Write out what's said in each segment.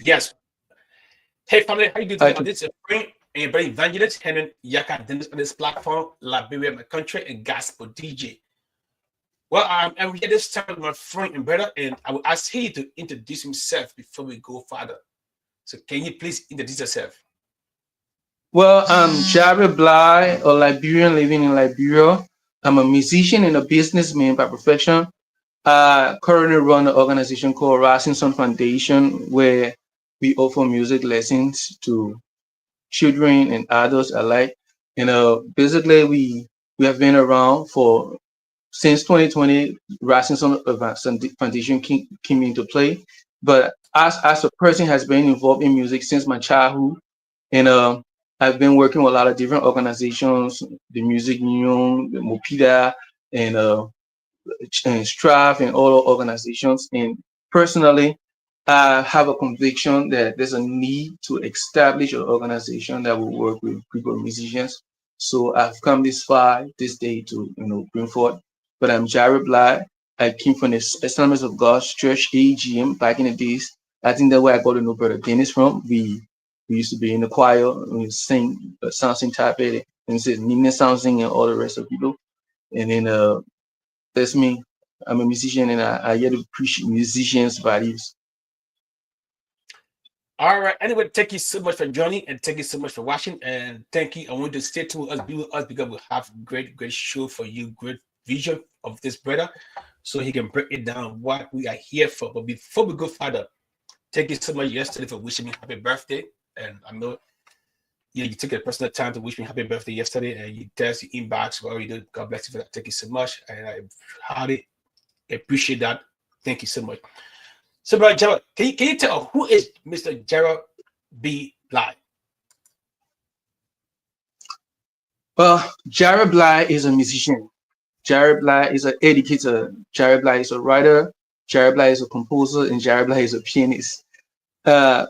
Yes. Hey, family, how you doing today? Okay. This is a friend and brother evangelist, Henry Yaka Dennis on this platform, Liberia My Country, and Gospel DJ. Well, I'm here this time with my friend and brother, and I will ask him to introduce himself before we go further. So, can you please introduce yourself? Well, I'm Jarry Blie, a Liberian living in Liberia. I'm a musician and a businessman by profession. I currently run an organization called Rising Foundation, where we offer music lessons to children and adults alike. And basically, we have been around for since 2020. Rising Foundation came into play. But as a person has been involved in music since my childhood, and I've been working with a lot of different organizations, the Music Union, the Mopida, and Strive, and all organizations. And personally, I have a conviction that there's a need to establish an organization that will work with people, musicians. So I've come this far this day to bring forth. But I'm Jarry Blie. I came from the Assemblies of God's Church AGM back in the days. I think that's where I got to know Brother Dennis from. We used to be in the choir, we sing, sound sing type it, and said Nina sound sing and all the rest of people. And then that's me. I'm a musician and I get to preach musicians' values. All right. Anyway, thank you so much for joining and thank you so much for watching. And thank you. I want you to stay tuned with us, be with us because we'll have great show for you, great vision of this brother so he can break it down what we are here for. But before we go further, thank you so much yesterday for wishing me happy birthday. And I know you took a personal time to wish me happy birthday yesterday and you test your inbox what you did. God bless you for that. Thank you so much. And I highly appreciate that. Thank you so much. So, Brother Gerald, can you tell who is Mr. Gerald B. Blie? Well, Jarry Blie is a musician. Jarry Blie is an educator. Jarry Blie is a writer. Jarry Blie is a composer, and Jarry Blie is a pianist. Uh,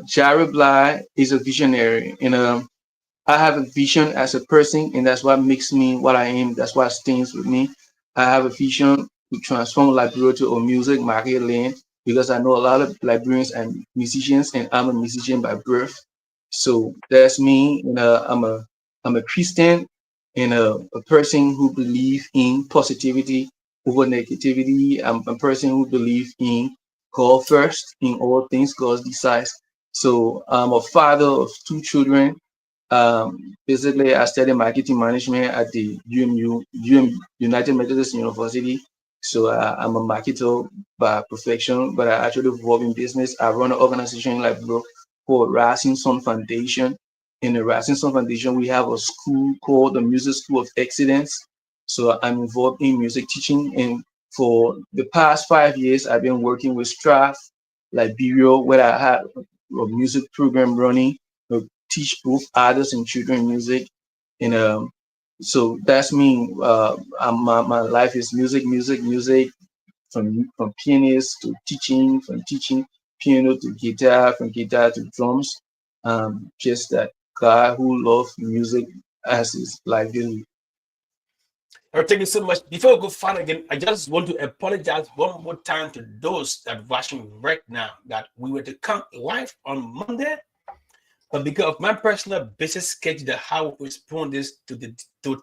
Jarry Blie is a visionary, and I have a vision as a person, and that's what makes me what I am. That's what stays with me. I have a vision to transform Liberia to a music market land because I know a lot of Liberians and musicians, and I'm a musician by birth. So that's me. And I'm a Christian and a person who believes in positivity over negativity. I'm a person who believes in God first in all things. God decides. So I'm a father of two children. Basically, I studied marketing management at the United Methodist University. So I'm a marketer by profession, but I actually work in business. I run an organization in Liberia called Rising Sun Foundation. In the Rising Sun Foundation, we have a school called the Music School of Excellence. So I'm involved in music teaching, and for the past 5 years, I've been working with Strive Liberia, where I had a music program running teach both adults and children music. And so that's me. My life is music, from pianist to teaching, from teaching piano to guitar, from guitar to drums. Just that guy who loves music as his livelihood. All right, thank you so much. Before we go further again, I just want to apologize one more time to those that are watching right now that we were to come live on Monday, but because of my personal business schedule, that how we respond this to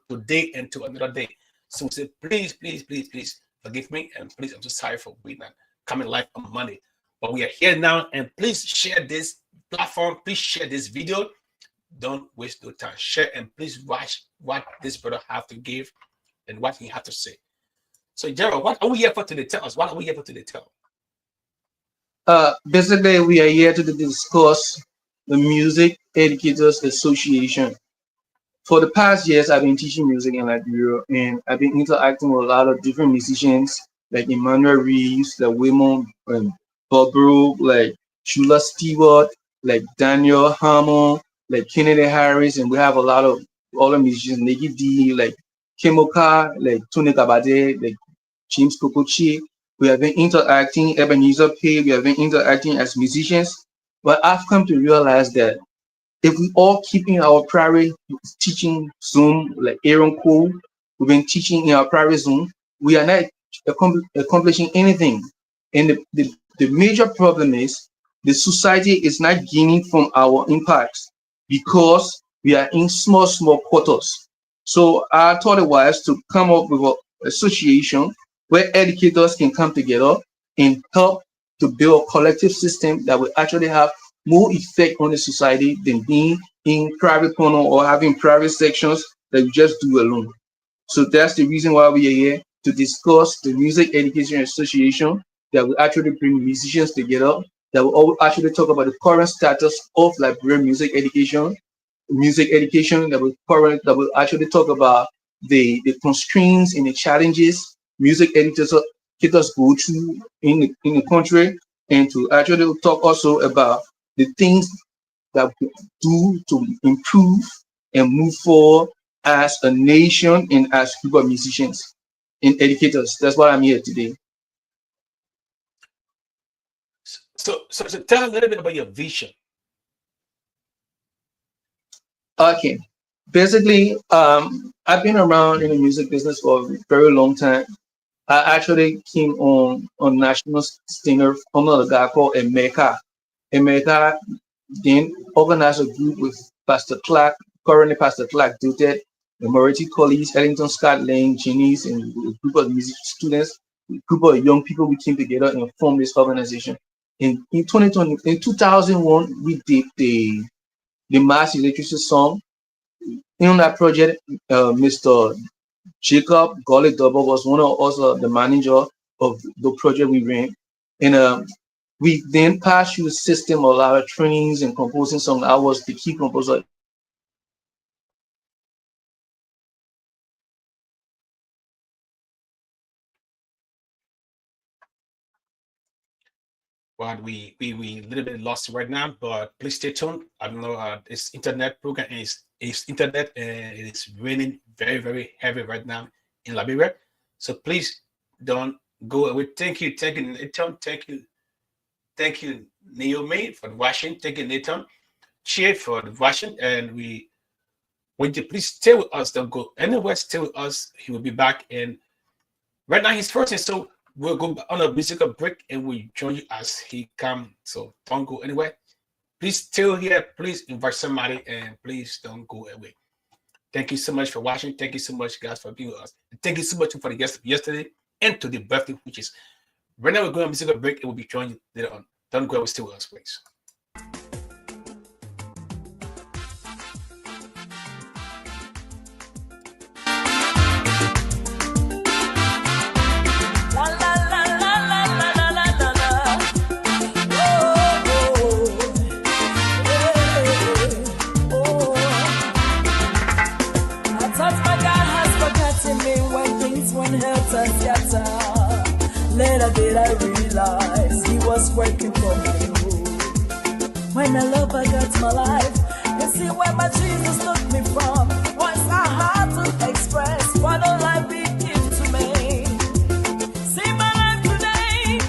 today and to another day. So we say, please forgive me, and please, I'm so sorry for being not coming live on Monday. But we are here now, and please share this platform. Please share this video. Don't waste no time. Share and please watch what this brother have to give and what he had to say. So, Gerald, what are we here for today? Tell us. What are we here for today? Tell. Basically, we are here to discuss the Music Educators Association. For the past years, I've been teaching music in Liberia, and I've been interacting with a lot of different musicians like Emmanuel Reeves, like Waymon Barbaro, like Shula Stewart, like Daniel Harmon, like Kennedy Harris, and we have a lot of other musicians, Nicky D, like Kemoka, like Tony Kabade, like James Kokochi. We have been interacting, Ebenezer Pay, we have been interacting as musicians. But I've come to realize that if we all keep in our private teaching Zoom, like Aaron Cole, we've been teaching in our private Zoom, we are not accomplishing anything. And the major problem is the society is not gaining from our impacts because we are in small quarters. So I thought it wise to come up with an association where educators can come together and help to build a collective system that will actually have more effect on the society than being in private corner or having private sections that you just do alone. So that's the reason why we are here to discuss the Music Education Association that will actually bring musicians together, that will actually talk about the current status of Liberian music education that will actually talk about the constraints and the challenges music educators go through in the country, and to actually talk also about the things that we do to improve and move forward as a nation and as group of musicians and educators. That's why I'm here today. So tell a little bit about your vision. Okay. Basically, I've been around in the music business for a very long time. I actually came on national singer under a guy called Emeka. Emeka then organized a group with Pastor Clark, currently Pastor Clark Dutet, the Moretti colleagues, Ellington Scott Lane, Genies, and a group of music students, a group of young people. We came together and formed this organization. In 2001, we did the mass electricity song. In that project, Mr. Jacob Golly Double was one of also the manager of the project we ran. And we then passed through the system of our trainings and composing songs. I was the key composer. But we a little bit lost right now, but please stay tuned. I don't know, this internet program is internet and it is raining very heavy right now in Liberia. So please don't go away. Thank you, Nathan. Thank you, Naomi for watching. Thank you, Nathan. Cheer for the watching, and we want you please stay with us. Don't go anywhere. Stay with us. He will be back, and right now he's first, so we'll go on a musical break and we'll join you as he comes. So don't go anywhere. Please stay here. Please invite somebody and please don't go away. Thank you so much for watching. Thank you so much, guys, for being with us. And thank you so much for the guest of yesterday and to the birthday, which is right now we're going on a musical break and we'll be joining you later on. Don't go away, stay with us, please. Later did I realize he was working for me. When a lover got my life, you see where my Jesus took me from. Once I had to express what a life he gave to me. See my life today,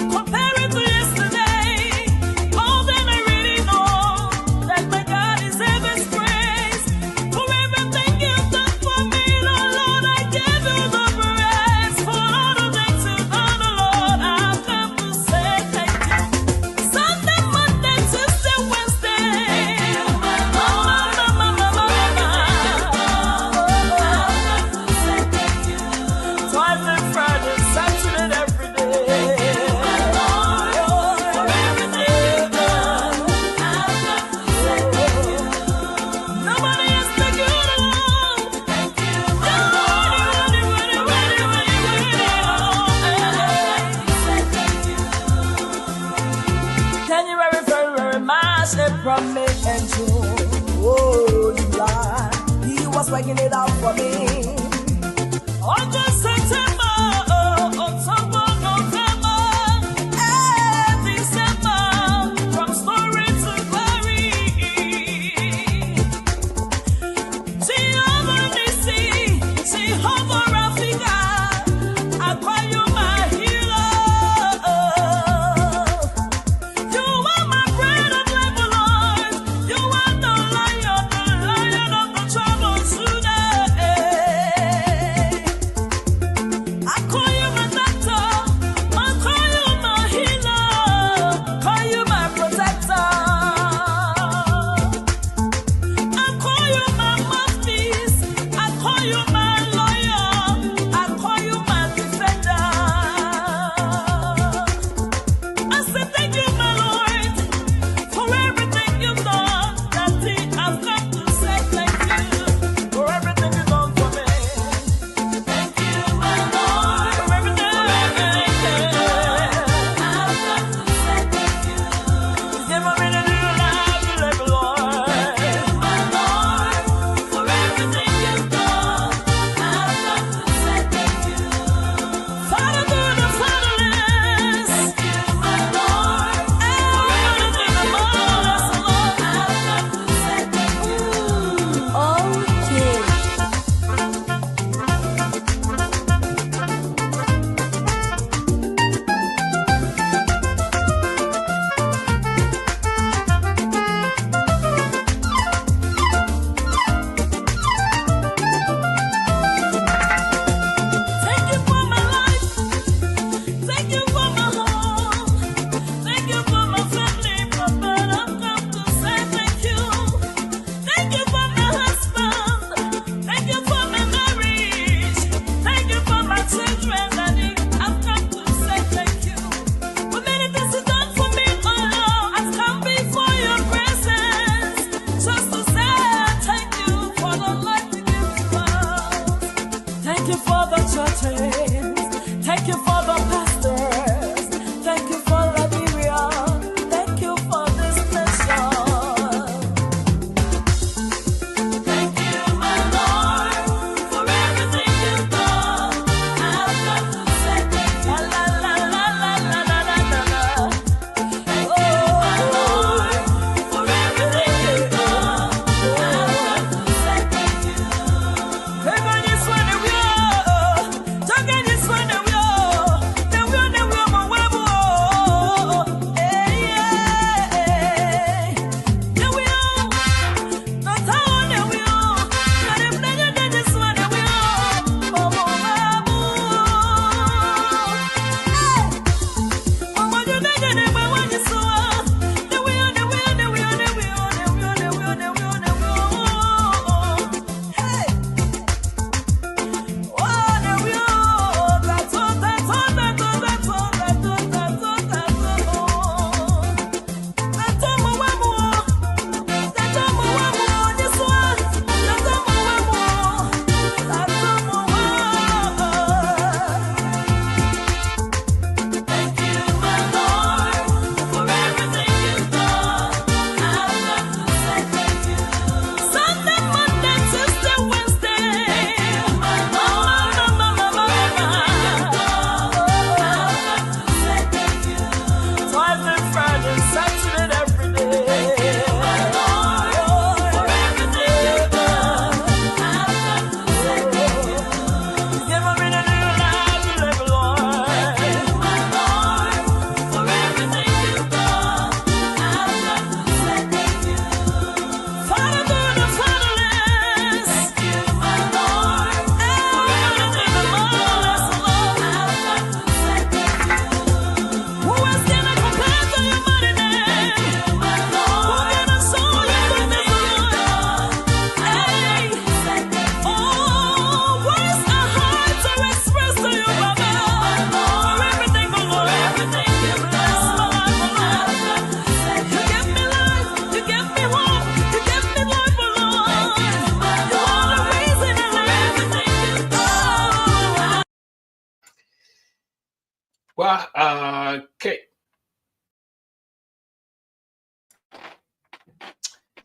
compare it to yesterday. More than I really know, that my God is ever grace. For everything you've done for me, Lord, I give you the praise. For all the things you've done, Lord, I've come to say thank you. Sunday, Monday, Tuesday, Wednesday. Thank you, my Lord. I've come to say thank you. Twice and Friday, Saturday, and every day. Thank you, my Lord, for everything you've done. I've come to say thank you. Nobody else but you alone. Thank you, my Lord. January, February, March, April, May, and June. Oh, July, he was working it out for me. August, September, October, November, and December, from story to glory. Jehovah Nissi, Jehovah Rafika, I call you my hero. You are my bread of life, Lord. You are the lion of the tribe of Judah.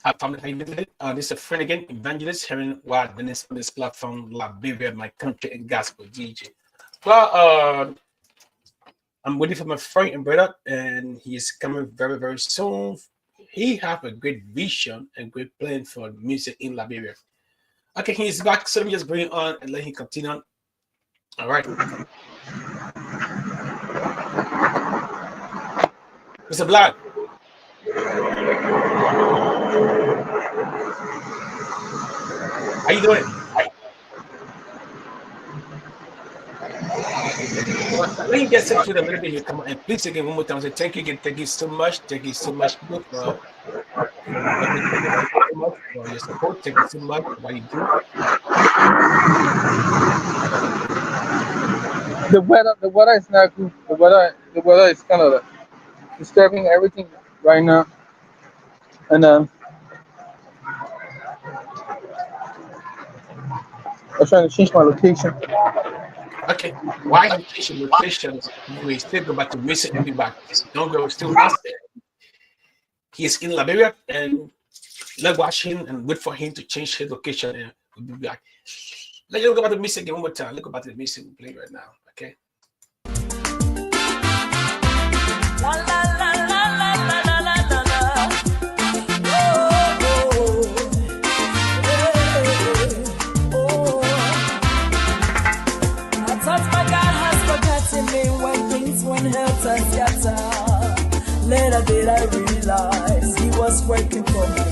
Hi, family. How you doing? This is a friend again, evangelist, hearing what the next on this platform, Liberia My Country and Gospel DJ. Well, I'm waiting for my friend and brother, and he's coming very, very soon. He have a great vision and great plan for music in Liberia. Okay, he's back, so let me just bring it on and let him continue. All right. Mr. Blie. How you doing? Well, let me get situated a little bit here. Come on, and please again one more time. Say thank you again. Thank you so much. Thank you so much people, for everything. Thank you so much for your support. Thank you so much for what you do. The weather is not good. The weather is kind of disturbing everything right now, and I'm trying to change my location. Okay. Why you change your location? You will still go back to music and be back. Don't go. Still us there. He is in Liberia, and let's watch him and wait for him to change his location, and we'll be back. Let's go back to music again one more time. Let's go back to the music we play right now. Okay. La la la la la la la la la. Oh, I thought my God has forgotten me when things went helter skelter. Later did I realize He was working for me.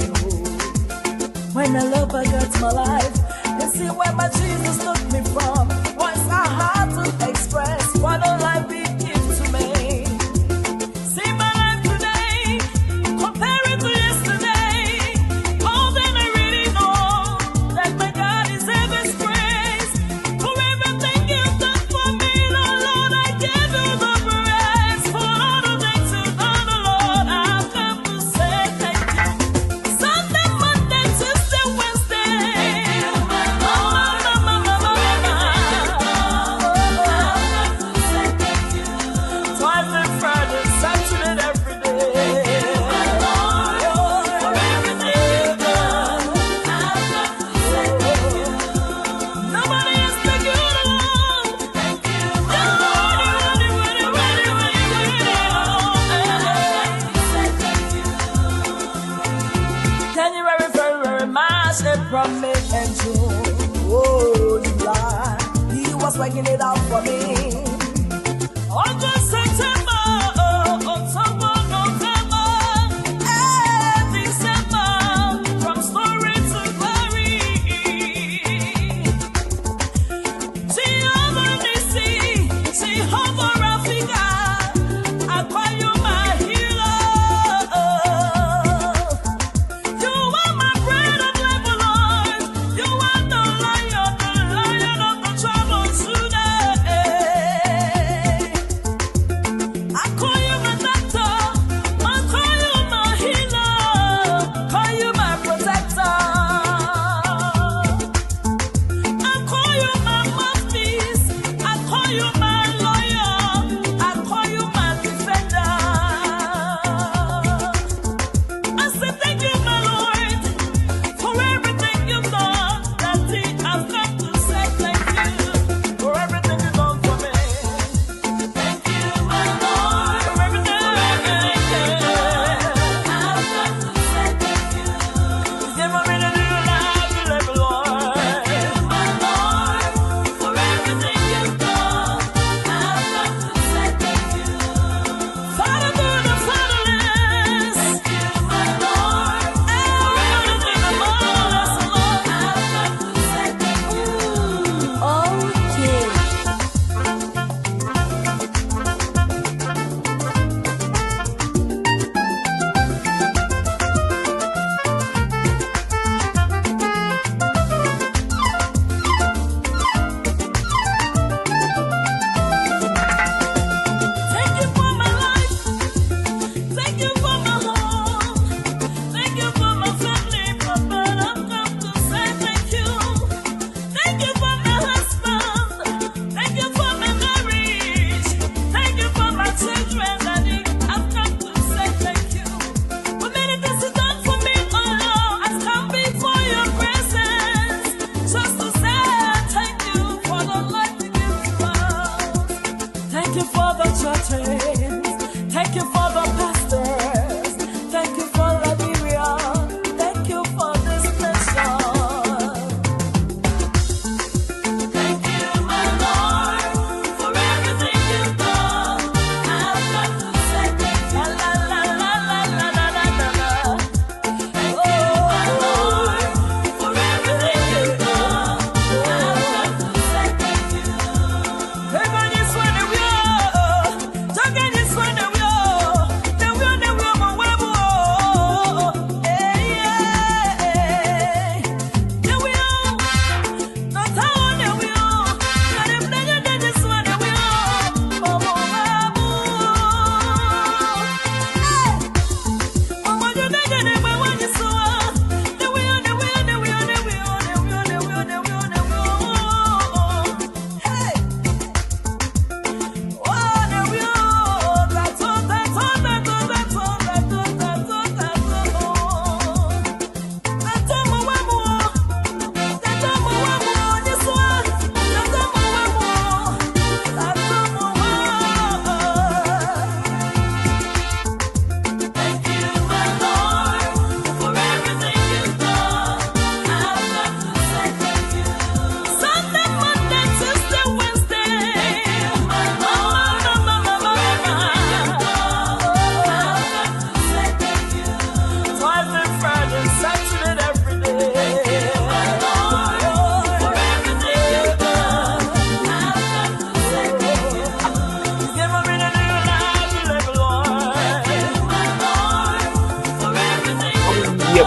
When I love I got my life, you see where my Jesus took me from. Was I hard to express what a life He gives to me. See my life today, compare it to yesterday. More than I really know that my God is heaven's praise. For everything You've done for me, Lord, I give You the praise. For all the things You've done, Lord, I've come to say thank You. Sunday, Monday, Tuesday, Wednesday. Thank You, my Lord. Twice and Friday, Saturday, every day. Thank You, my Lord, for everything You've done. I've come to say thank You. Nobody else like You alone. Thank You, my Lord. January, February, March, April, May, and June. Oh, July, He was working it out for me. August, September, October, November, and December, from story to glory. Jehovah Nissi, Jehovah Rafika, I call You my healer. You are my bread of life, Lord. You are the lion of the tribe of Judah.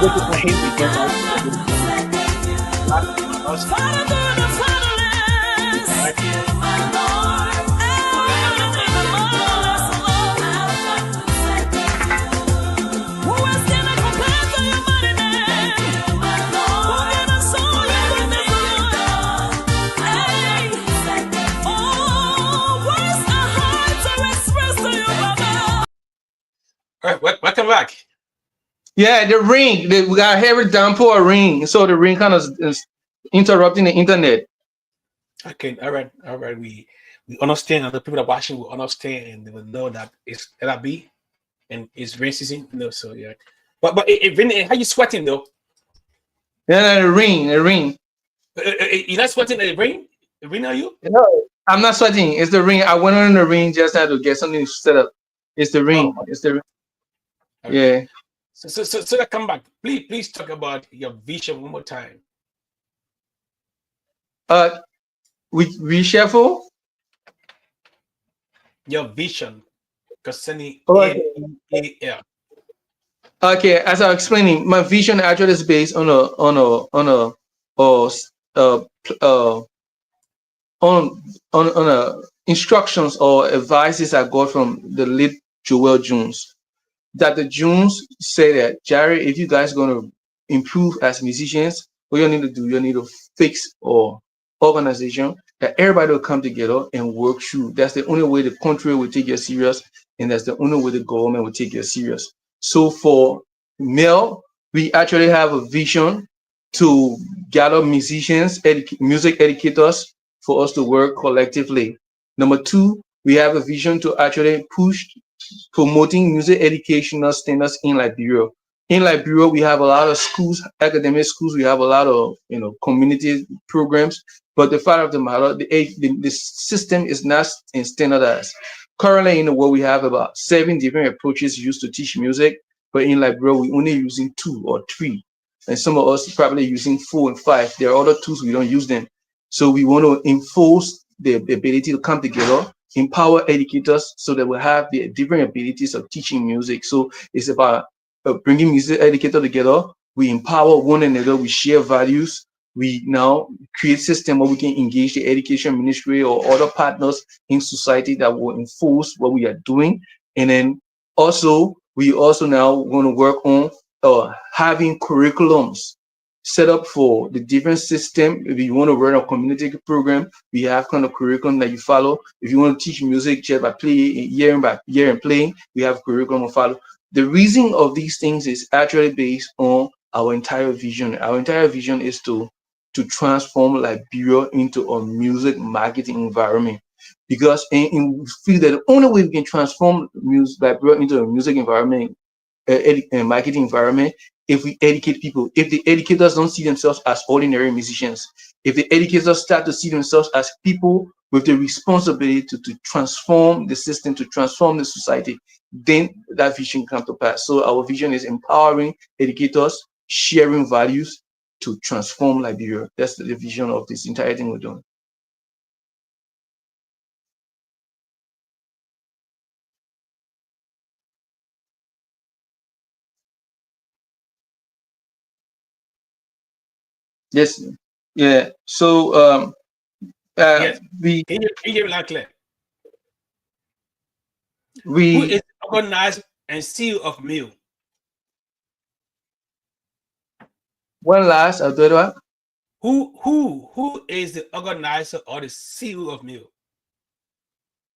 waiting for him to get right. Father, do the fatherless. Right? Who is gonna compare to your mighty name? Who gonna show you goodness, Lord? Hey, oh, words are hard to express to you, Baba. All right, welcome back. Yeah, the ring. We got heavy downpour ring, so the ring kind of is interrupting the internet. Okay, all right. We understand, and the people that watching will understand, and they will know that it's LRB and it's racism. No, so yeah. But how you sweating though? Yeah, the ring, the ring. You're not sweating at the rain? The rain are you? No, I'm not sweating. It's the ring. I went on the ring just had to get something set up. It's the ring. Oh, It's the ring. okay. Yeah. So that come back. Please talk about your vision one more time. Uh, we shuffle. Your vision concerning Okay. NEAL. Okay. As I was explaining, my vision actually is based on or uh, uh on instructions or advices I got from the late Joel Jones. That the Jones say that, Jarry, if you guys gonna improve as musicians, what you need to do, you need to fix or organization that everybody will come together and work through. That's the only way the country will take you serious, and that's the only way the government will take you serious. So for Mel, we actually have a vision to gather musicians, music educators for us to work collectively. Number two, we have a vision to actually push promoting music educational standards in Liberia. In Liberia, we have a lot of schools, academic schools. We have a lot of community programs. But the fact of the matter, the system is not standardized. Currently in the world, we have about 7 different approaches used to teach music. But in Liberia, we're only using 2 or 3. And some of us probably using 4 and 5. There are other tools, we don't use them. So we want to enforce the ability to come together, empower educators so that we have the different abilities of teaching music. So it's about bringing music educators together. We empower one another. We share values. We now create system where we can engage the education ministry or other partners in society that will enforce what we are doing. And then also, we also now want to work on having curriculums set up for the different system. If you want to run a community program, we have kind of curriculum that you follow. If you want to teach music just by playing, year by year and playing, we have curriculum to follow. The reason of these things is actually based on our entire vision. Our entire vision is to transform Liberia into a music marketing environment. Because we feel that the only way we can transform music Liberia into a music environment, marketing environment, if we educate people. If the educators don't see themselves as ordinary musicians, if the educators start to see themselves as people with the responsibility to transform the system, to transform the society, then that vision comes to pass. So our vision is empowering educators, sharing values to transform Liberia. That's the vision of this entire thing we're doing. Yes. Yeah. So Yes. we Can you give it like clear? Who we is organized and CEO of Mill? one last Alberto. Who is the organizer or the CEO of Mill?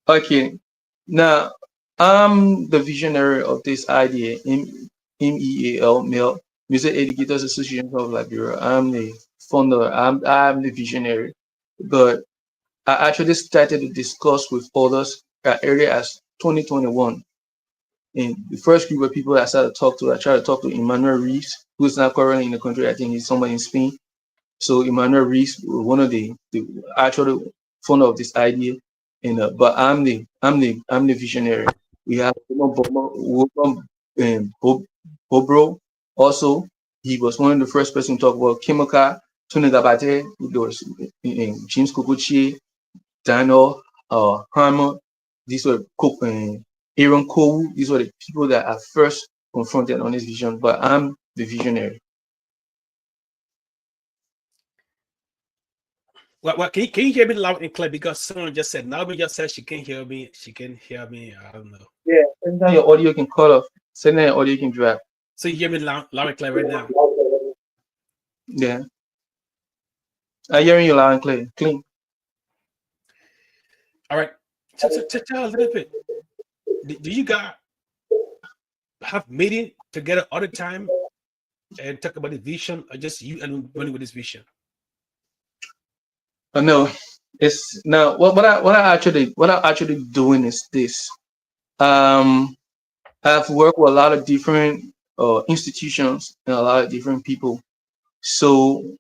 Okay. Now I'm the visionary of this idea in MEAL, Music Educators Association of Liberia. I'm the founder. I'm the visionary. But I actually started to discuss with others as early as 2021. And the first group of people I started to talk to, I tried to talk to Emmanuel Reeves, who is now currently in the country. I think he's somewhere in Spain. So Emmanuel Reeves, one of the actual founder of this idea, and but I'm the visionary. We have Bobro. Also, he was one of the first person to talk about Kimaka, Tony Gabate, there was James Kokuchi, Daniel Harmer. These were Aaron Cole. These were the people that I first confronted on this vision. But I'm the visionary. Well, can you hear me loud and clear? Because someone just said, Naomi just said she can't hear me. She can hear me. I don't know. Yeah, sometimes your audio can cut off. Sometimes your audio can drop. So you hear me loud and clear right now. Yeah, I'm hearing you loud and clear. Clean. All right. So tell a little bit. Do you guys have meeting together all the time and talk about the vision, or just you and running with this vision? No, it's now what I actually doing is this. Um, I've worked with a lot of different institutions and a lot of different people. So,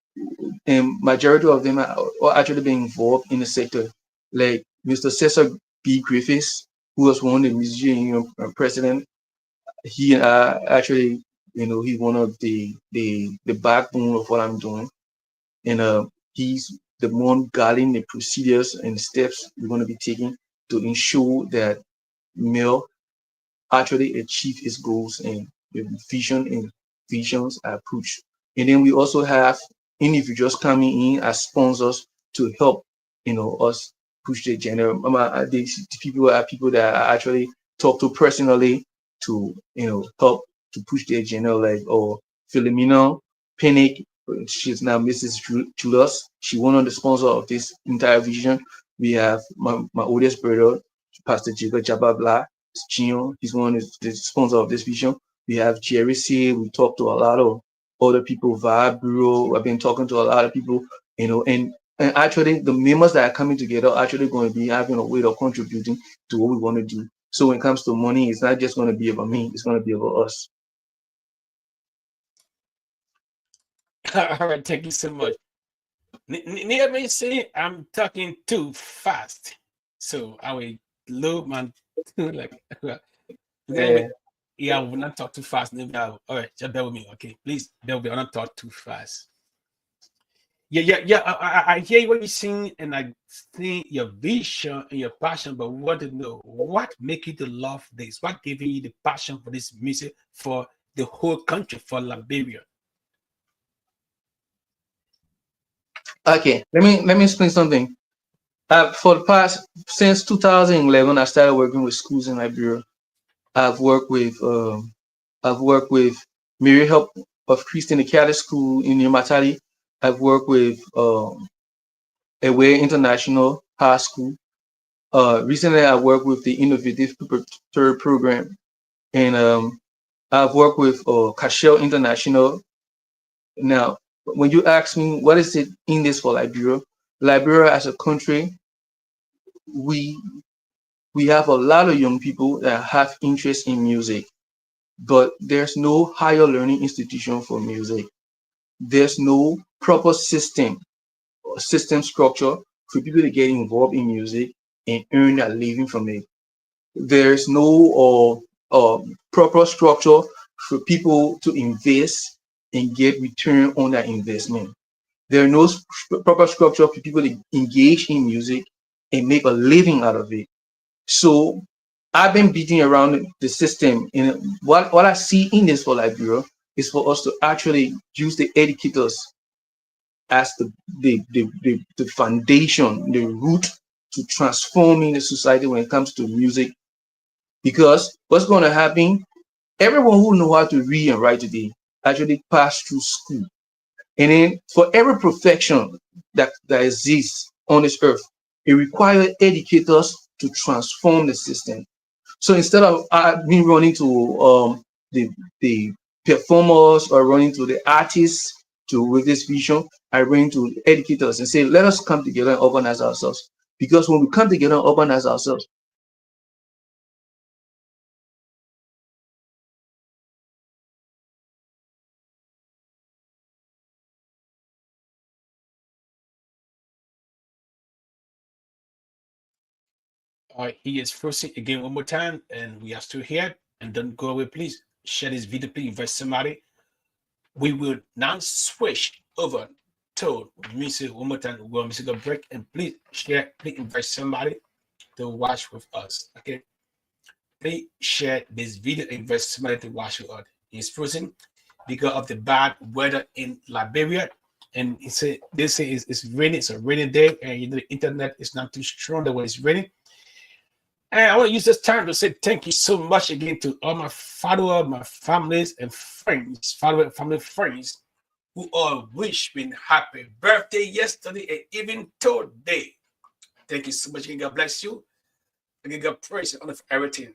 and majority of them are actually being involved in the sector. Like Mr. Cesar B. Griffiths, who was one of the musician union president. He actually, he's one of the backbone of what I'm doing, and he's the one guiding the procedures and steps we're going to be taking to ensure that Mill actually achieve his goals and the visions are pushed. And then we also have individuals coming in as sponsors to help, us push the agenda. These people are people that I actually talk to personally to, help to push the agenda, like, or Philomena Panic. She's now Mrs. Julius. She one of the sponsor of this entire vision. We have my oldest brother, Pastor Jacob Jababla. Gino, he's one of the sponsor of this vision. We have Jarry. We talk to a lot of other people, Vibe Bureau. I've been talking to a lot of people, and actually the members that are coming together are actually going to be having a way of contributing to what we want to do. So when it comes to money, it's not just going to be about me, it's going to be about us. All right, thank you so much. Near me say I'm talking too fast, so I will low man like Yeah. yeah, I will not talk too fast. All right, just bear with me, okay? Please bear with me. I will not talk too fast. Yeah. I hear what you're saying, and I see your vision and your passion. But we want to know what make you to love this. What giving you the passion for this music for the whole country, for Liberia? Okay, let me explain something. For the past since 2011, I started working with schools in Liberia. I've worked with um, I've worked with Mary Help of Christian Academy School in Yamatari. I've worked with Away International High School. Recently, I worked with the Innovative Preparatory Program, and I've worked with Cashel International. Now, when you ask me what is it in this for Liberia, Liberia as a country, we we have a lot of young people that have interest in music, but there's no higher learning institution for music. There's no proper system structure for people to get involved in music and earn a living from it. There's no proper structure for people to invest and get return on that investment. There are no proper structure for people to engage in music and make a living out of it. So I've been beating around the system, and what I see in this for Liberia is for us to actually use the educators as the foundation, the root to transforming the society when it comes to music. Because what's going to happen? Everyone who know how to read and write today actually pass through school, and then for every profession that exists on this earth, it requires educators to transform the system. So instead of me running to the the performers or running to the artists to with this vision, I run to educators and say, let us come together and organize ourselves. Because when we come together and organize ourselves, All right, he is frozen again one more time, and we are still here. And don't go away, please. Share this video, please invite somebody. We will now switch over to music one more time. We'll go music a break, and please share, please invite somebody to watch with us. Okay, please share this video, invite somebody to watch with us. He's frozen. because of the bad weather in Liberia. And they say it's raining. It's a rainy day, and the internet is not too strong the way it's raining. And I want to use this time to say thank you so much again to all my followers, my families and friends, follower family friends who all wish me happy birthday yesterday and even today. Thank you so much. Again, God bless you. Again, God praise and honor for everything.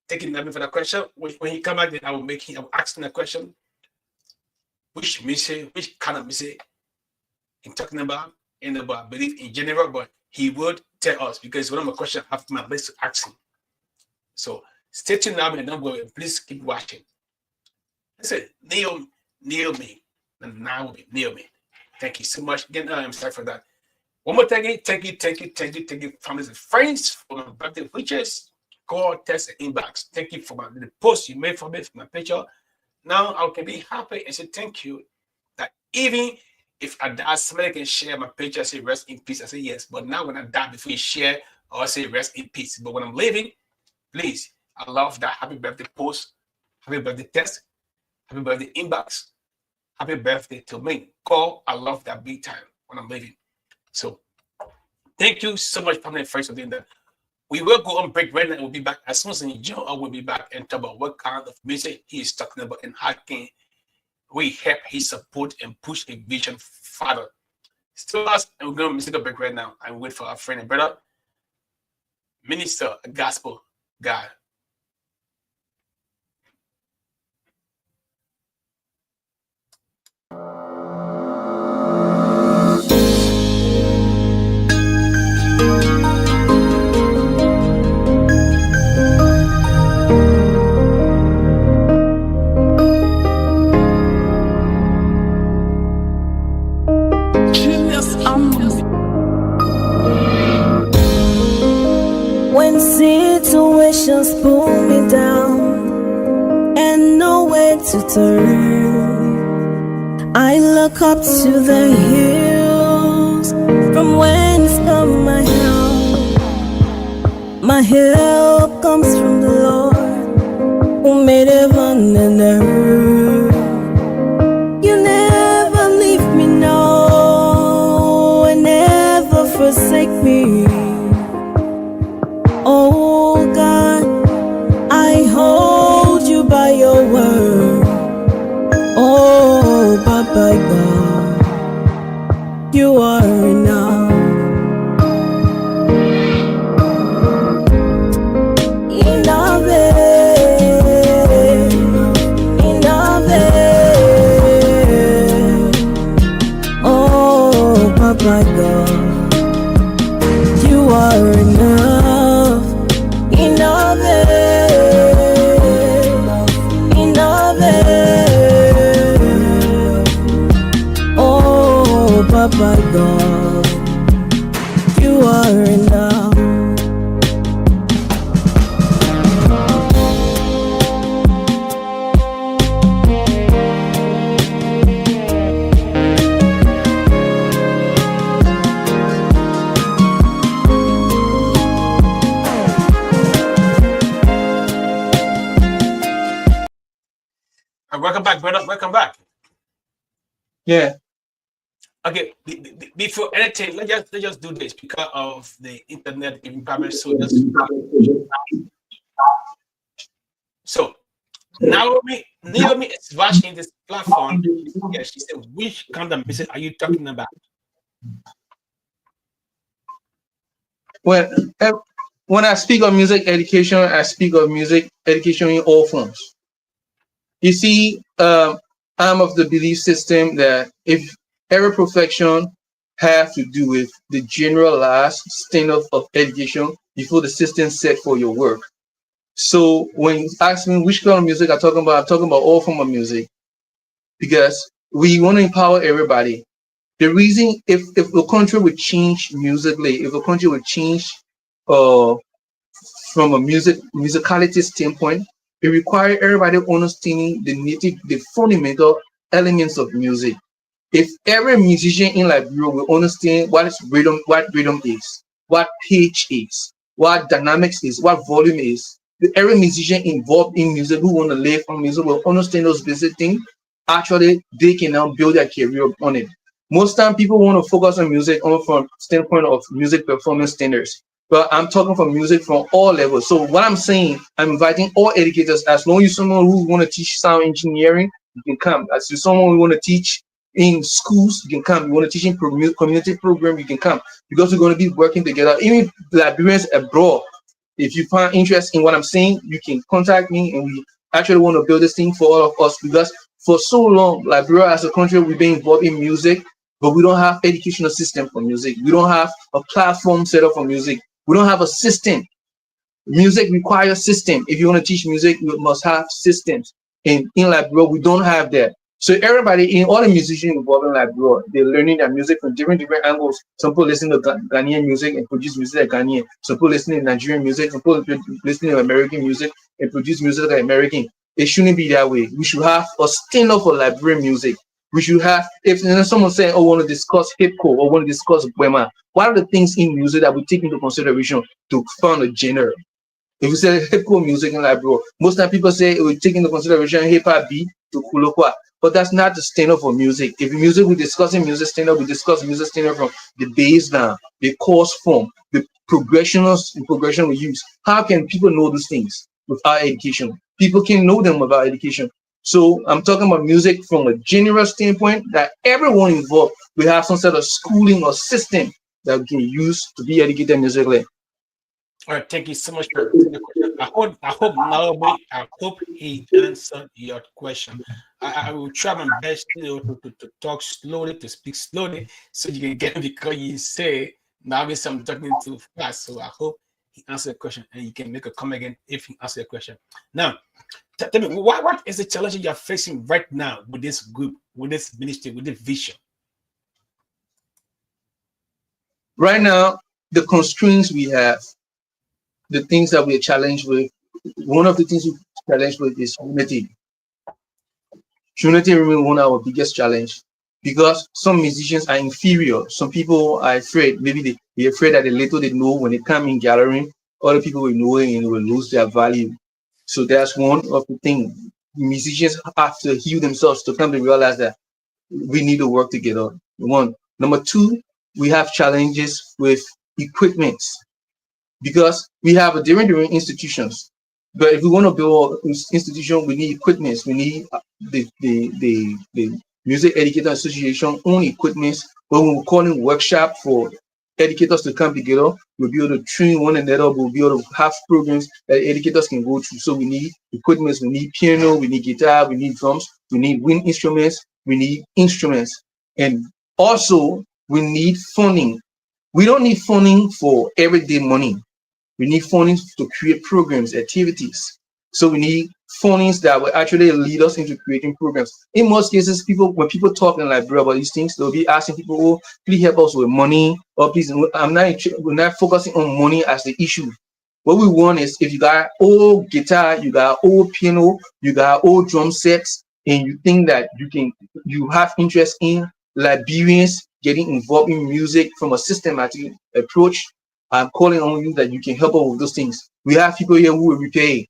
Thank you, for the question. When he come back, then I will ask him a question. Which music, which kind of music he's talking about, and about belief in general, but he would tell us because one of my questions I have my list to ask him. So stay tuned now and don't go. Please keep watching. Listen, Naomi, Naomi. Thank you so much. Again, I'm sorry for that. One more thing, thank you, families and friends for my birthday wishes. Call, text, and inbox. Thank you for the post you made for me, for my picture. Now I can be happy and say thank you. That even if I die, somebody can share my picture, say rest in peace. I say yes. But now when I die, before you share, I'll say rest in peace. But when I'm leaving, please, I love that happy birthday post, happy birthday text, happy birthday inbox, happy birthday to me. Call, I love that big time when I'm leaving. So thank you so much, family and friends, for doing that. We will go on break right now. We'll be back as soon as Joe. I will be back and talk about what kind of music he is talking about and how can we help his support and push a vision further. Still us, and we're going to take a break right now and wait for our friend and brother, minister, a gospel guy. When situations pull me down and nowhere to turn, I look up to the hills from whence come my help. My help comes from the Lord who made heaven and earth. You never leave me, no, and never forsake me. Oh God, I hold you by your word. Oh, Papa God, you are enough. Enough, enough. Oh, Papa God, you are enough. Papa God, you are enough. Welcome back, brother. Welcome back. Yeah. Okay, before anything, let's just do this because of the internet giving problem. So Naomi is watching this platform. Yeah, she said, "Which kind of music are you talking about?" When I speak of music education, I speak of music education in all forms. You see, I'm of the belief system that if every profession have to do with the generalized standard of education before the system set for your work. So when you ask me which kind of music I'm talking about all form of music because we want to empower everybody. The reason if the country would change musically, if the country would change from a musicality standpoint, it requires everybody understanding the fundamental elements of music. If every musician in Liberia will understand what rhythm is, what pitch is, what dynamics is, what volume is, every musician involved in music who want to live from music will understand those basic things. Actually, they can now build their career on it. Most time, people want to focus on music only from standpoint of music performance standards. But I'm talking from music from all levels. So what I'm saying, I'm inviting all educators. As long as you're someone who want to teach sound engineering, you can come. As you're someone who want to teach in schools, you can come. You want to teach in community program, you can come. Because we're going to be working together. Even Liberians abroad, if you find interest in what I'm saying, you can contact me, and we actually want to build this thing for all of us. Because for so long, Liberia as a country, we've been involved in music, but we don't have educational system for music. We don't have a platform set up for music. We don't have a system. Music requires system. If you want to teach music, you must have systems. And in Liberia, we don't have that. So everybody, in all the musicians involved in Liberia, they're learning their music from different angles. Some people listen to Ghanaian music and produce music like Ghanaian. Some people listen to Nigerian music. Some people listen to American music and produce music like American. It shouldn't be that way. We should have a standard for Liberian music. We should have, if someone saying, oh, want to discuss hip hop or want to discuss Bema, what are the things in music that we take into consideration to find a genre? If you say hip hop music in Liberia, most time people say we take into consideration hip hop beat to Kulokwa, but that's not the standard for music. If music, we're discussing music standard, we discuss music standard from the bass down, the chorus form, the progression we use. How can people know those things without education? People can know them without education. So I'm talking about music from a general standpoint that everyone involved will have some sort of schooling or system that we can use to be educated musically. All right, thank you so much for the question. I hope he answered your question. I will try my best to talk slowly, to speak slowly, so you can get it, because you say now I'm talking too fast. So I hope he answered the question, and you can make a comment again if he answered the question. Now, tell me, what is the challenge you're facing right now with this group, with this ministry, with this vision? Right now, the constraints we have, the things that we are challenged with, one of the things we're challenged with is unity. Unity remains one of our biggest challenge, because some musicians are inferior. Some people are afraid. Maybe they're afraid that the little they know, when they come in gathering, other people will know it and will lose their value. So that's one of the things. Musicians have to heal themselves to come to realize that we need to work together. One. Number two, we have challenges with equipment, because we have a different institutions. But if we want to build an institution, we need equipment. We need the Music Educator Association own equipment. When we're calling workshop for educators to come together, we'll be able to train one another. We'll be able to have programs that educators can go through. So we need equipment. We need piano. We need guitar. We need drums. We need wind instruments. We need instruments. And also, we need funding. We don't need funding for everyday money. We need funding to create programs, activities. So we need fundings that will actually lead us into creating programs. In most cases, when people talk in Liberia about these things, they'll be asking people, oh, please help us with money, or please, we're not focusing on money as the issue. What we want is, if you got old guitar, you got old piano, you got old drum sets, and you think that you have interest in Liberians getting involved in music from a systematic approach, I'm calling on you that you can help us with those things. We have people here who will repay,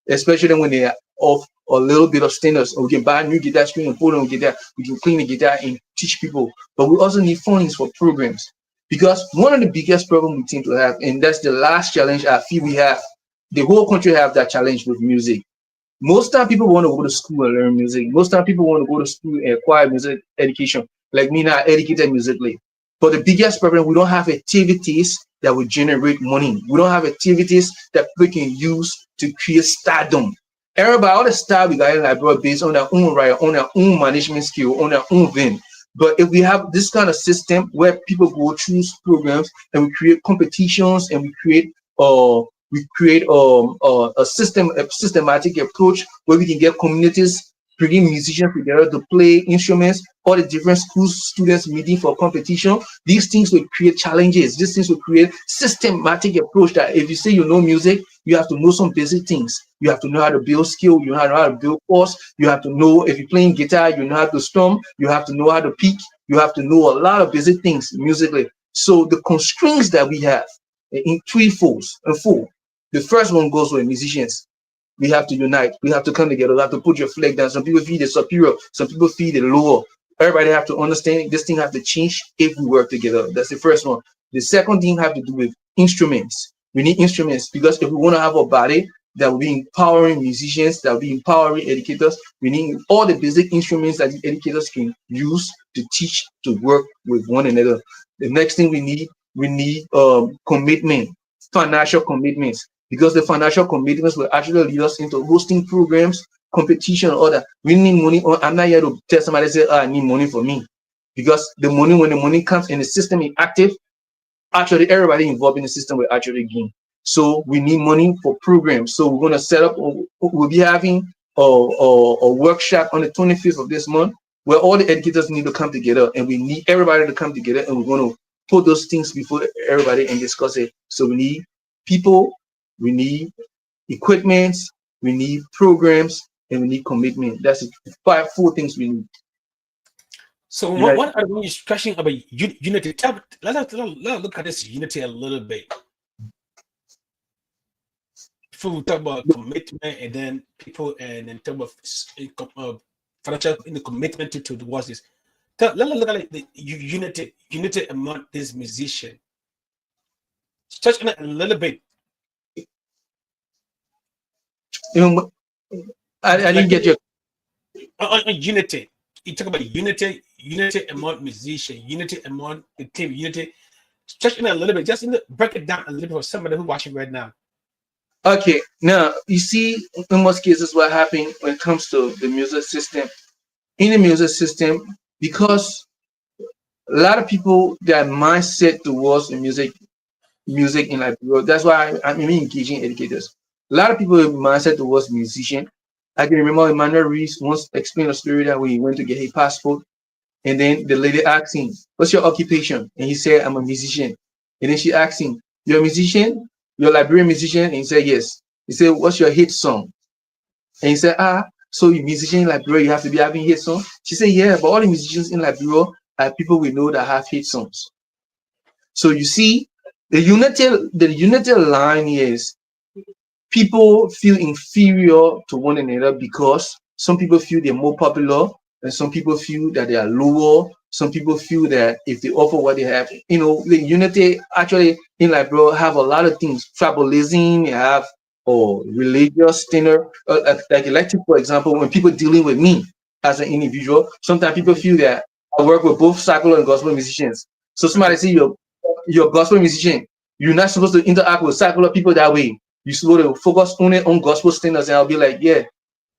especially when they are off a little bit of standards. Or we can buy a new guitar string and put on guitar. We can clean the guitar and teach people. But we also need fundings for programs, because one of the biggest problems we tend to have, and that's the last challenge I feel we have, the whole country have that challenge with music. Most time people want to go to school and learn music. Most time people want to go to school and acquire music education. Like me now, educated musically. But the biggest problem, we don't have activities that will generate money. We don't have activities that people can use to create stardom. Everybody, all the star we got in Liberia based on their own right, on their own management skill, on their own vein. But if we have this kind of system where people go through programs and we create competitions and we create a systematic approach where we can get communities, bringing musicians together to play instruments, all the different schools, students meeting for competition. These things will create challenges. These things will create systematic approach that if you say you know music, you have to know some basic things. You have to know how to build skill. You know how to build force. You have to know, if you're playing guitar, you know how to strum. You have to know how to pick. You have to know a lot of basic things musically. So the constraints that we have in three folds and four. The first one goes with musicians. We have to unite. We have to come together. We have to put your flag down. Some people feel the superior. Some people feel the lower. Everybody have to understand this thing have to change if we work together. That's the first one. The second thing have to do with instruments. We need instruments because if we want to have a body that will be empowering musicians, that will be empowering educators, we need all the basic instruments that the educators can use to teach, to work with one another. The next thing we need commitment, financial commitments, because the financial commitments will actually lead us into hosting programs, competition, or that. We need money. I'm not here to tell somebody say, oh, I need money for me, because the money, when the money comes and the system is active, actually everybody involved in the system will actually gain. So we need money for programs. So we're going to set up, we'll be having a workshop on the 25th of this month where all the educators need to come together, and we need everybody to come together, and we're going to put those things before everybody and discuss it. So we need people, we need equipment, we need programs, and we need commitment. That's it. Four things we need. So what are we discussing about unity? Let's look at this unity a little bit. Before we talk about commitment, and then people, and in terms of financial commitment to towards this. Let's look at the unity among these musicians. Touch on it a little bit. I didn't get your unity. You talk about unity among musicians, unity among the team, unity. Touch on it a little bit. Just break it down a little bit for somebody who's watching right now. Okay, now you see, in most cases, what happens when it comes to the music system. In the music system, because a lot of people, their mindset towards the music in Liberia. That's why I'm engaging educators. A lot of people have mindset towards musician. I can remember Emmanuel Reese once explained a story that when he went to get his passport, and then the lady asked him, "What's your occupation?" And he said, "I'm a musician." And then she asked him, "You're a musician? You're a Liberian musician?" And he said, "Yes." He said, "What's your hit song?" And he said, "So you musician in Liberia, you have to be having hit songs?" She said, "Yeah, but all the musicians in Liberia are people we know that have hit songs." So you see, the unity line is people feel inferior to one another because some people feel they're more popular, and some people feel that they are lower. Some people feel that if they offer what they have, the unity actually in Liberia have a lot of things. Tribalism, you have religious tenor, like elective, for example, when people dealing with me as an individual, sometimes people feel that I work with both secular and gospel musicians. So somebody say you're a gospel musician, you're not supposed to interact with secular people that way. You're supposed to focus only on gospel standards. And I'll be like, yeah.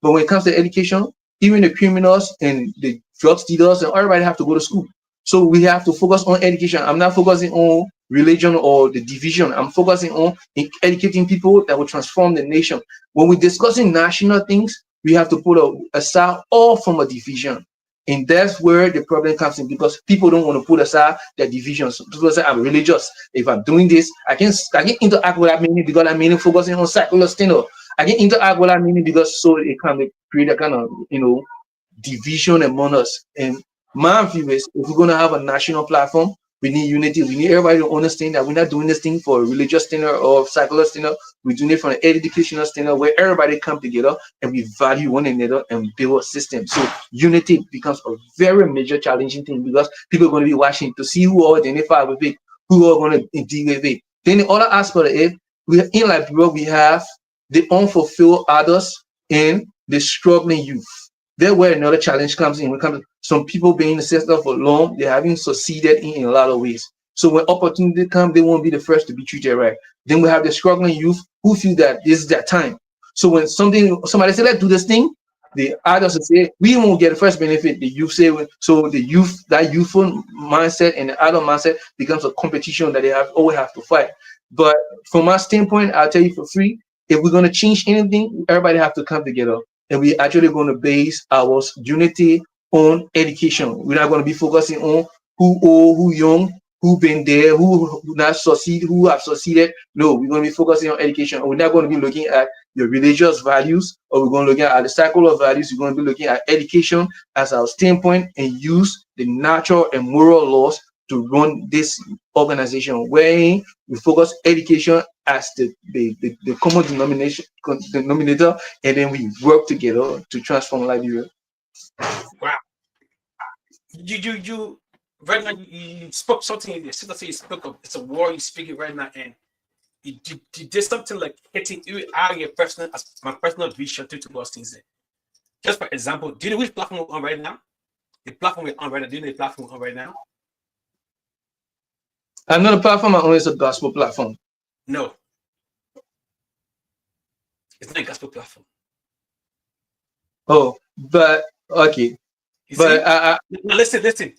But when it comes to education, even the criminals and the drug dealers and everybody have to go to school. So we have to focus on education. I'm not focusing on religion or the division. I'm focusing on educating people that will transform the nation. When we're discussing national things, we have to put aside all from a division. And that's where the problem comes in, because people don't want to put aside their divisions. People say, I'm religious. If I'm doing this, I can interact with that meaning because I'm meaning focusing on secular standard. I can interact with that meaning because so it can create a kind of division among us. And my view is, if we're going to have a national platform, we need unity. We need everybody to understand that we're not doing this thing for a religious standard or secular standard. We're doing it for an educational standard where everybody come together and we value one another and build a system. So unity becomes a very major challenging thing because people are going to be watching to see who all identify with it, who are going to deal with it. Then the other aspect of it, in Liberia, we have the unfulfilled adults and the struggling youth. There where another challenge comes in. When it comes to some people being in the system for long, they haven't succeeded in a lot of ways. So when opportunity comes, they won't be the first to be treated right. Then we have the struggling youth who feel that this is their time. So when somebody say, let's do this thing, the adults will say, we won't get the first benefit. The youth say, so the youth, that youthful mindset and the adult mindset becomes a competition that they always have to fight. But from my standpoint, I'll tell you for free, if we're going to change anything, everybody have to come together. And we're actually going to base our unity on education. We're not going to be focusing on who old, who young, who been there, who not succeed, who have succeeded. No, we're going to be focusing on education. And we're not going to be looking at the religious values, or we're going to look at the secular values. We're going to be looking at education as our standpoint and use the natural and moral laws to run this organization, where we focus education as the common denominator, and then we work together to transform Liberia. Wow. You right now you spoke something. You spoke of it's a war you're speaking right now, and you did something like hitting you out of your personal as my personal vision to towards things. Just for example, do you know which platform we're on right now? The platform we're on right now. Do you know the platform we're on right now? Another platform I own is a gospel platform. No, it's not a gospel platform. Oh, but okay. You But see? Now listen.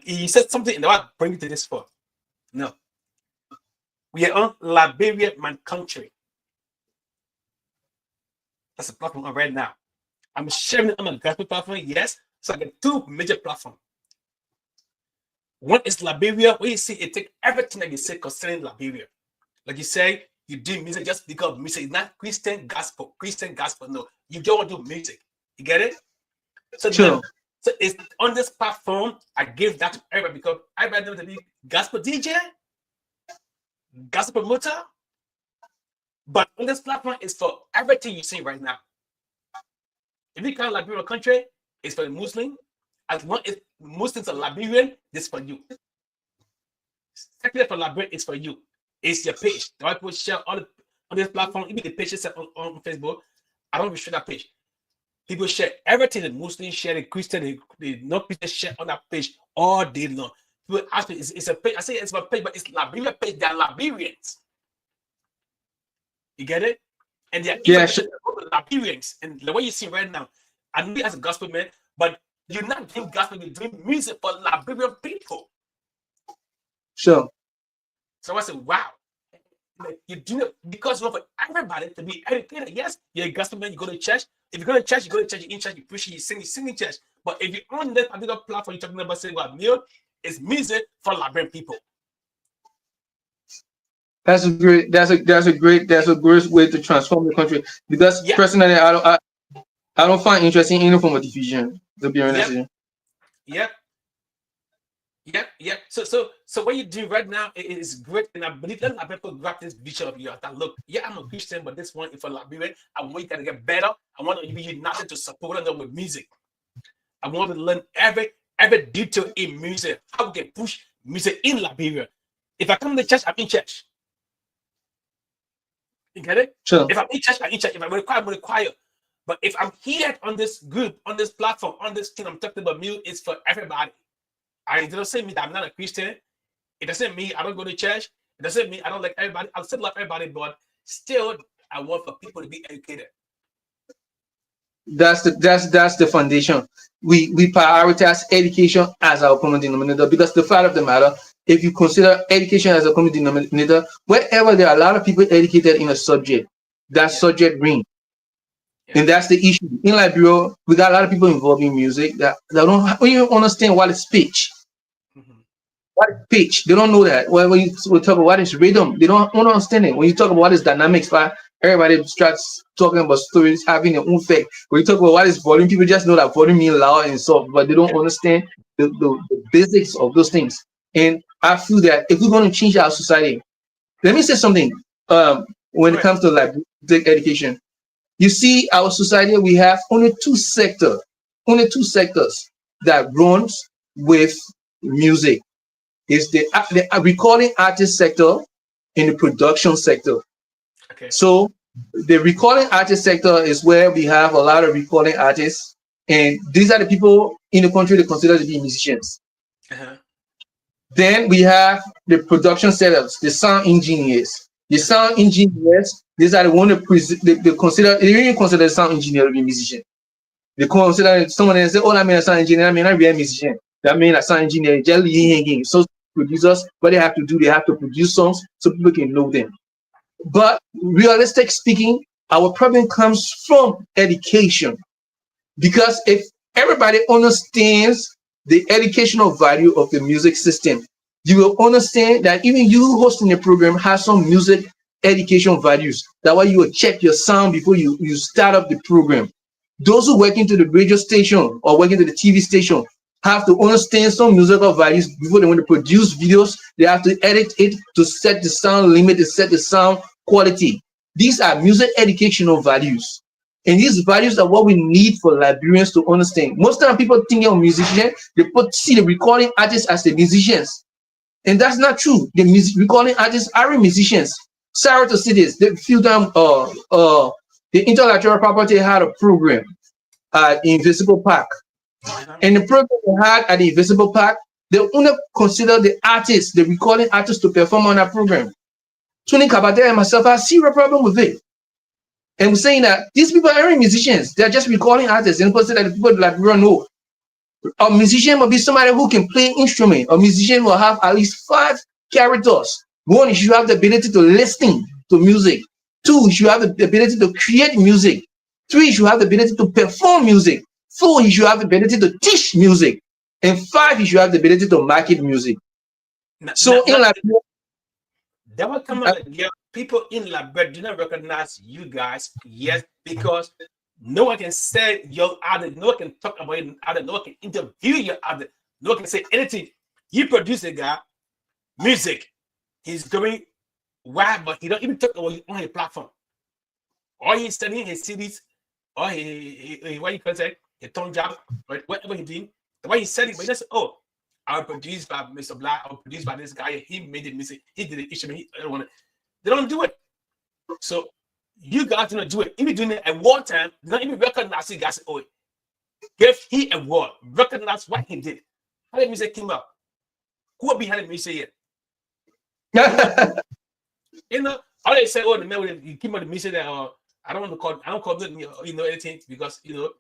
You said something, and I want to bring it to this for. No, we are on Liberia My Country. That's a platform on right now. I'm sharing it on a gospel platform, yes. So I get two major platforms. One is Liberia, where you see it take everything that you say concerning Liberia. Like you say, you do music just because music is not Christian gospel. No. You don't want to do music. You get it? So sure. So it's on this platform, I give that to everybody because everybody knows to be gospel DJ, gospel promoter. But on this platform, it's for everything you see right now. If you count Liberia country, it's for the Muslim. As long as Muslims are Liberian, this is for you. Secondly, for Liberia, it's for you. It's your page. The white people share on this platform, even the pages on Facebook. I don't share that page. People share everything. The Muslims share, the Christian, the non-Christian share on that page all day long. People ask me, it's a page. I say it's my page, but it's Liberia page. They're Liberians. You get it? And they're Liberians. And the way you see right now, I know you as a gospel man, but you're not doing gospel, you're doing music for Liberian people. Sure. So I said, wow. You do it because you want for everybody to be educated. Yes, you're a gospel man, you go to church. If you go to church, you're in church, you preach, you sing in church. But if you're on that particular platform, you're talking about saying about milk, it's music for Liberian people. That's a great way to transform the country. Because personally, I don't find interesting any form of division, to be honest. Yep. So what you do right now is great, and I believe that Liberian people grab this vision of yours. That look, I'm a Christian, but this one is for Liberian. I want you to get better. I want to be united to support them with music. I want to learn every detail in music, how we can push music in Liberia. If I come to church, I'm in church. You get it? Sure. If I'm in church, I'm in church. If I'm required, I'm required. But if I'm here on this group, on this platform, on this thing I'm talking about, music is for everybody. It doesn't mean that I'm not a Christian. It doesn't mean I don't go to church. It doesn't mean I don't like everybody. I still love everybody, but still, I want for people to be educated. That's the foundation. We prioritize education as our common denominator, because the fact of the matter, if you consider education as a common denominator, wherever there are a lot of people educated in a subject, that subject rings. And that's the issue. In Liberia, we got a lot of people involved in music that don't even understand what is pitch. What is pitch? They don't know that. When you talk about what is rhythm, they don't understand it. When you talk about what is dynamics, everybody starts talking about stories having their own effect. When you talk about what is volume, people just know that volume means loud and soft, but they don't understand the basics of those things. And I feel that if we're going to change our society, let me say something. When it comes to like music education, you see, our society, we have only two sectors that runs with music. It's the recording artist sector and the production sector. Okay. So the recording artist sector is where we have a lot of recording artists, and these are the people in the country they consider to be musicians. Then we have the production setups, the sound engineers. The sound engineers, these are the one they consider, they even consider the sound engineer to be a musician. They consider someone and say, oh, I mean a sound engineer, I mean not be a musician. That means a sound engineer, just hanging. So producers, what they have to do, they have to produce songs so people can know them. But realistic speaking, our problem comes from education. Because if everybody understands the educational value of the music system, you will understand that even you hosting a program has some music education values. That's why you will check your sound before you start up the program. Those who work into the radio station or work into the TV station, have to understand some musical values before they want to produce videos. They have to edit it to set the sound limit, to set the sound quality. These are music educational values. And these values are what we need for Liberians to understand. Most of the people think of musicians, they see the recording artists as the musicians. And that's not true. The recording artists are musicians. Sorry to see this. The few time the intellectual property had a program at Invisible Park. And the program they had at the Invisible Park, they only consider the artists, the recording artists, to perform on that program. Tony Kabate and myself have zero problem with it. And we're saying that these people aren't musicians, they're just recording artists. And people say that the people like we don't know. A musician must be somebody who can play instrument. A musician will have at least 5 characters. One is you have the ability to listen to music. 2 is you have the ability to create music. 3 is you have the ability to perform music. 4 is you have the ability to teach music. And 5 is you have the ability to market music. So in Liberia, that will come out. People in Liberia do not recognize you guys, yes, because no one can say your other, no one can talk about your other, no one can interview your other, no one can say anything. You produce a guy, music, he's going wild, but he don't even talk about it on his platform. Or he's studying his CDs, or he what you can say, a tone job, or whatever he's doing. The way he said it, but he just, oh, I was produced by Mr. Blie, I was produced by this guy, he made it music, he did it, they don't do it. So you guys don't do it. Even doing it at war time, they don't even recognize you guys. Oh, give he a war, recognize what he did. How did music came out? Who are behind the music yet? You know, all they say, oh, the man you came out the music that I don't call it, you know, anything because you know,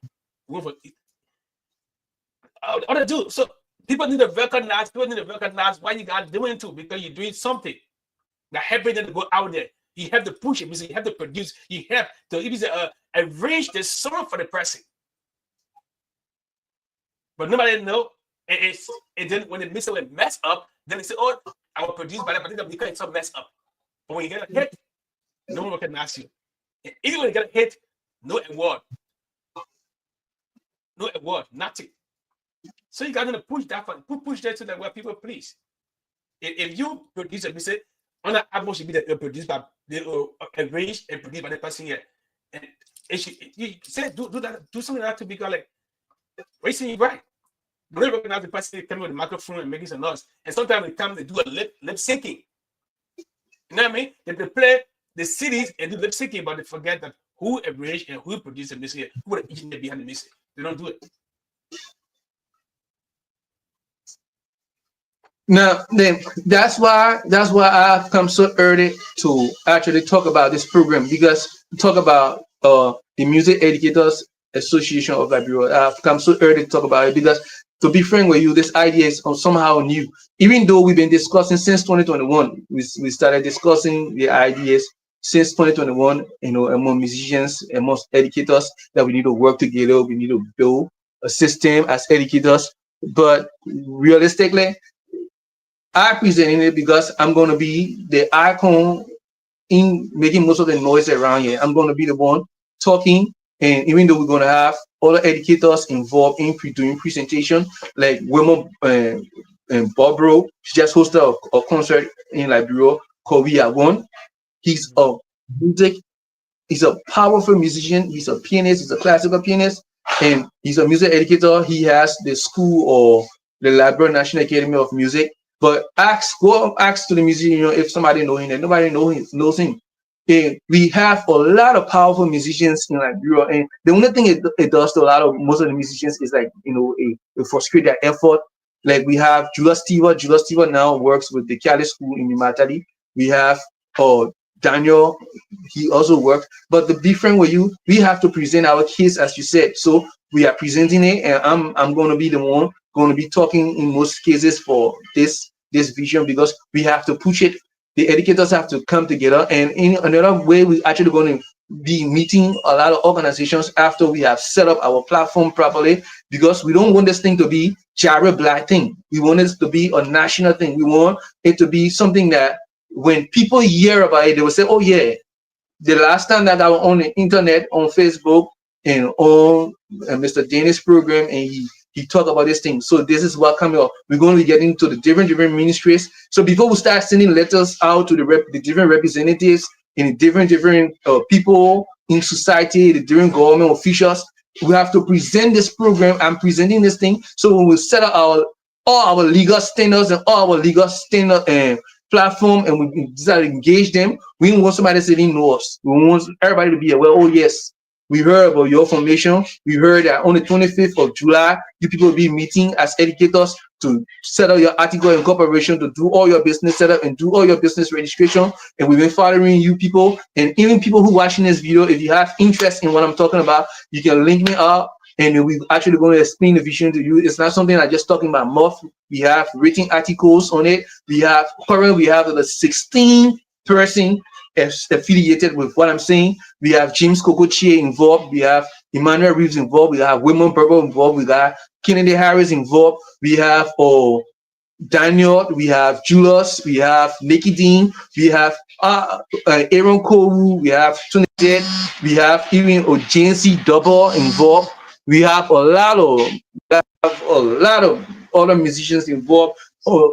all they do. So people need to recognize what you guys doing too, because you're doing something that helping them to go out there. You have to push it, you have to produce, you have to even arrange the song for the person. But nobody know. And then when the mixer will mess up, then they say, oh, I will produce by that, but because it's so messed up. But when you get a hit, no one can ask you. And even when you get a hit, no award. No award, nothing. So you got to push that push that to the where people please. If you produce a music, on that album should be produced by arranged and produced by the person here. And you say do that, do something like that to be like racing you right. They recognize the person coming with the microphone and making some noise. And sometimes they come, they do a lip syncing. You know what I mean? They play the CDs and do lip syncing, but they forget that who arranged and who produced the music, who the engineer behind the music. They don't do it. Now, then that's why I've come so early to actually talk about this program, because talk about the Music Educators Association of Liberia. I've come so early to talk about it because, to be frank with you, this idea is somehow new. Even though we've been discussing since 2021, we started discussing the ideas since 2021, you know, among musicians, amongst educators, that we need to work together, we need to build a system as educators. But realistically, I presenting it because I'm going to be the icon in making most of the noise around here. I'm going to be the one talking, and even though we're going to have other educators involved in doing presentation, like Wilma and Barbaro, she just hosted a concert in Liberia called We Are One. He's a powerful musician. He's a pianist. He's a classical pianist, and he's a music educator. He has the school or the Liberia National Academy of Music. But go ask to the musician, you know, if somebody knows him, and nobody knows him. And we have a lot of powerful musicians in Liberia, and the only thing it does to most of the musicians is, like, you know, it frustrates their effort. Like, we have Julius Steva now works with the Cali School in Matali. We have Daniel, he also works. But the difference with you, we have to present our case, as you said. So we are presenting it, and I'm going to be the one going to be talking in most cases for this vision, because we have to push it. The educators have to come together, and in another way, we're actually going to be meeting a lot of organizations after we have set up our platform properly, because we don't want this thing to be Jarry Blie thing. We want it to be a national thing. We want it to be something that when people hear about it, they will say, oh yeah, the last time that I was on the internet, on Facebook, and on Mr. Dennis' program, and he talked about this thing. So this is what coming up. We're going to be getting to the different ministries. So before we start sending letters out to the different representatives in the different people in society, the different government officials, we have to present this program. I'm presenting this thing. So when we set up all our legal standards and all our legal standard and platform, and we decide to engage them, we don't want somebody to say they know us. We want everybody to be aware. Oh yes, we heard about your formation. We heard that on the 25th of July, you people will be meeting as educators to set up your article of incorporation, to do all your business setup and do all your business registration. And we've been following you people, and even people who watching this video, if you have interest in what I'm talking about, you can link me up, and we're actually going to explain the vision to you. It's not something I'm just talking about mouth. We have written articles on it. We have the 16 person affiliated with what I'm saying. We have James Kokochie involved. We have Emmanuel Reeves involved. We have Wilmon Purple involved. We got Kennedy Harris involved. We have Daniel. We have Julius. We have Nikki Dean. We have Aaron Kowu. We have Tunisia. We have even Ojensi Double involved. We have a lot of other musicians involved.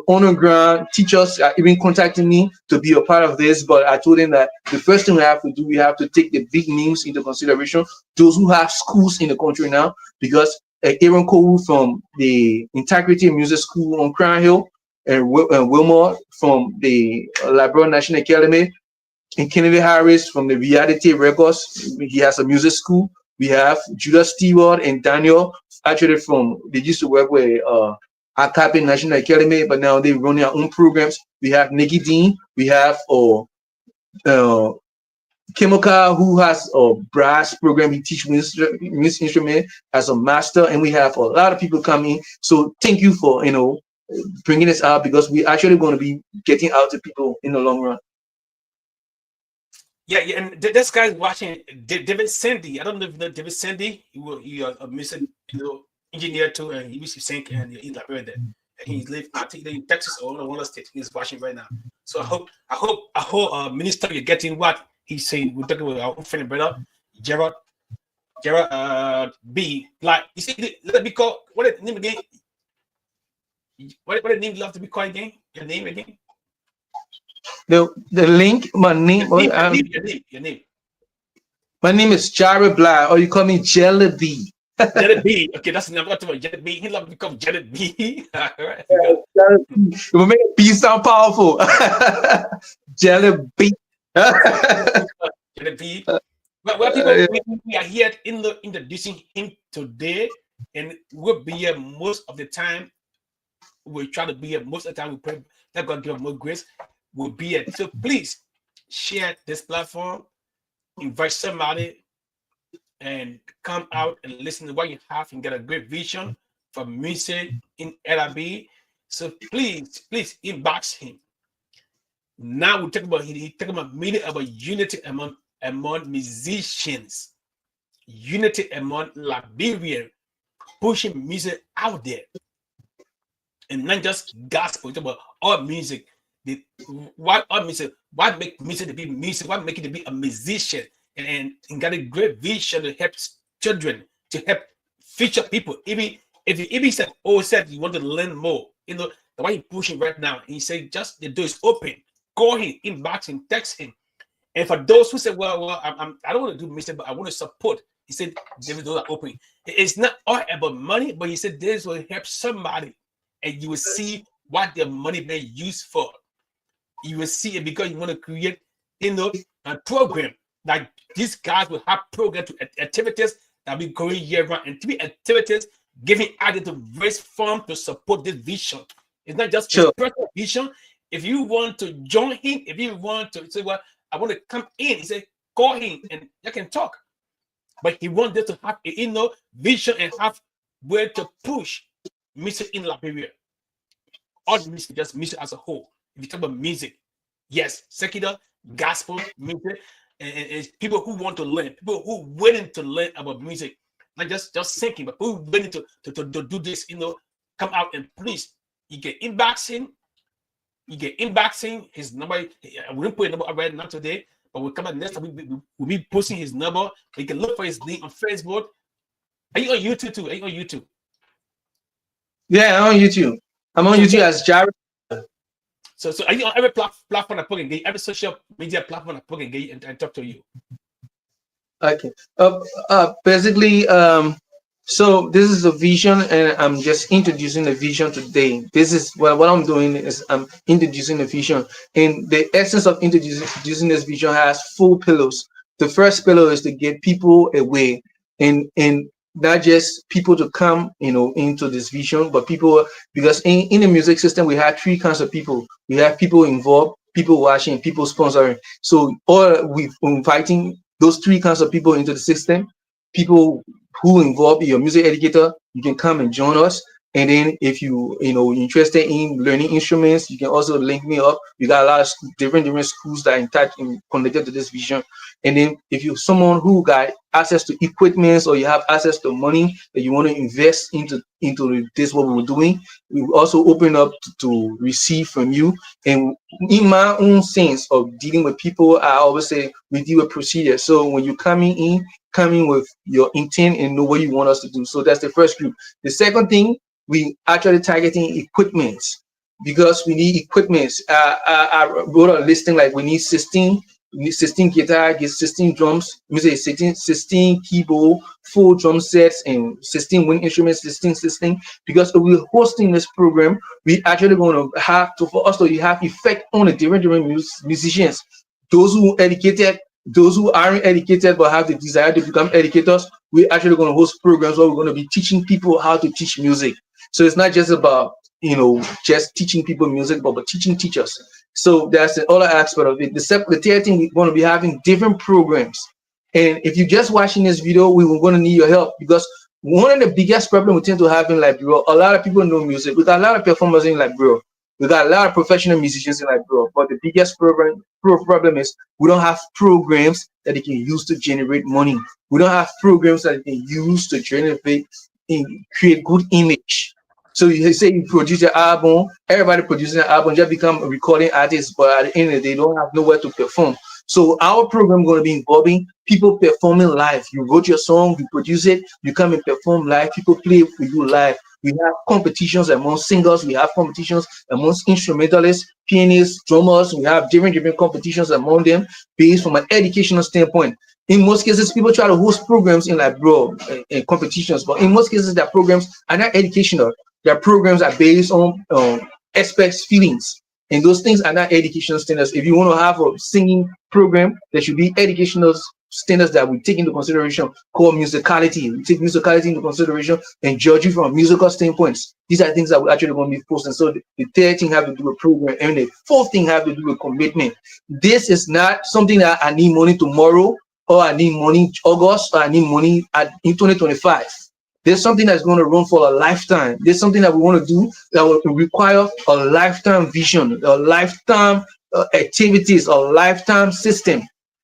Underground teachers are even contacting me to be a part of this, but I told them that the first thing we have to do, we have to take the big names into consideration, those who have schools in the country now, because Aaron Cole from the Integrity Music School on Crown Hill, and Wilmore from the Liberia National Academy, and Kennedy Harris from the Reality Records. He has a music school. We have Judas Stewart and Daniel, actually they used to work with Akapi National Academy, but now they run their own programs. We have Nikki Dean. We have Kemoka, who has a brass program. He teaches music instrument as a master, and we have a lot of people coming. So thank you for bringing this out, because we're actually going to be getting out to people in the long run. Yeah, and this guy's watching David Sandy. I don't know if you know David Sandy. He a music engineer too, and he used to sing and in Liberia. And he lives, I think, in Texas or one of the states. He's watching right now. So I hope, Minister, you're getting what he's saying. We're talking about our own friend and brother, Jarry B. Like, you see, let me call, what is the name again? What the name you love to be called again? Your name again? The link, my name. Your name. My name is Jarry Blie, or you call me Jelly B. Jarry B. Okay, that's the name. I'm talking about Jarry B. He love to become Jarry B. All right. It will make a B sound powerful. Jelly B. Jarry B. Well, people, we are here introducing him today, and we'll be here most of the time. We try to be here most of the time. We pray that God give us more grace. We'll be here. So please share this platform, invite somebody, and come out and listen to what you have and get a great vision for music in LRB. So please inbox him. Now we talk about he talking about meeting about unity among musicians, unity among Liberians, pushing music out there, and not just gospel. We talk about all music. What make music to be music? What make it to be a musician? And got a great vision to help children, to help future people. If he said, you want to learn more, the way he's pushing right now, he said, just the door is open. Call him, inbox him, text him. And for those who say, well, I don't want to do music, but I want to support. He said, the doors are open. It's not all about money, but he said this will help somebody, and you will see what their money being used for. You will see it because you want to create, a program. Like these guys will have program to activities that will be going year round, and to be activities giving added to raise funds to support this vision. It's not just a personal vision. If you want to join him, if you want to say, well, I want to come in, he said, call him and you can talk. But he wanted to have a vision and have where to push music in Liberia. All music, just music as a whole. If you talk about music, yes, secular, gospel, music, and people who want to learn, people who willing to learn about music, not just thinking, but who willing to do this, come out and please, you get inboxing, his number. I wouldn't put a number right now today, but we'll come out next time. We'll be posting his number. You can look for his name on Facebook. Are you on YouTube too? Are you on YouTube? Yeah, I'm on YouTube. I'm on So, YouTube as Jarry. so are you on every platform I put in, every social media platform I put in, and talk to you? Okay. Basically, so this is a vision, and I'm just introducing the vision today. This is what I'm doing is I'm introducing the vision, and the essence of introducing this vision has 4 pillars. The first pillar is to get people away, and not just people to come, into this vision, but people, because in the music system we have 3 kinds of people. We have people involved, people watching, people sponsoring. So all we inviting those 3 kinds of people into the system. People who involve your music educator, you can come and join us. And then if you're interested in learning instruments, you can also link me up. We got a lot of different schools that are in touch and connected to this vision. And then if you're someone who got access to equipment, or you have access to money that you want to invest into this what we're doing, we will also open up to receive from you. And in my own sense of dealing with people, I always say we deal with procedure. So when you're coming with your intent and know what you want us to do. So that's the first group. The second thing, we actually targeting equipment, because we need equipment. I wrote a listing like we need 16 guitar, get 16 drums, music 16 keyboard, 4 drum sets, and 16 wind instruments, 16. Because if we're hosting this program, we actually going to have to, for us to have effect on the different musicians, those who educated, those who aren't educated but have the desire to become educators. We're actually going to host programs where we're going to be teaching people how to teach music. So it's not just about just teaching people music, but teaching teachers. So that's the other aspect of it. The third thing, we're going to be having different programs. And if you're just watching this video, we were going to need your help, because one of the biggest problems we tend to have in Liberia, a lot of people know music. We got a lot of performers in Liberia. We got a lot of professional musicians in Liberia. But the biggest problem is we don't have programs that they can use to generate money. We don't have programs that they can use to generate and create good image. So you say you produce an album, everybody producing an album just become a recording artist, but at the end of the day, they don't have nowhere to perform. So our program going to be involving people performing live. You wrote your song, you produce it, you come and perform live. People play for you live. We have competitions among singers. We have competitions amongst instrumentalists, pianists, drummers. We have different competitions among them based from an educational standpoint. In most cases, people try to host programs in like competitions, but in most cases, their programs are not educational. Their programs are based on experts' feelings. And those things are not educational standards. If you want to have a singing program, there should be educational standards that we take into consideration, called musicality. We take musicality into consideration and judge you from a musical standpoints. These are things that we're actually going to be posting. So the third thing have to do with program, and the fourth thing have to do with commitment. This is not something that I need money tomorrow, or I need money August, or I need money in 2025. There's something that's going to run for a lifetime. There's something that we want to do that will require a lifetime vision, a lifetime activities, a lifetime system.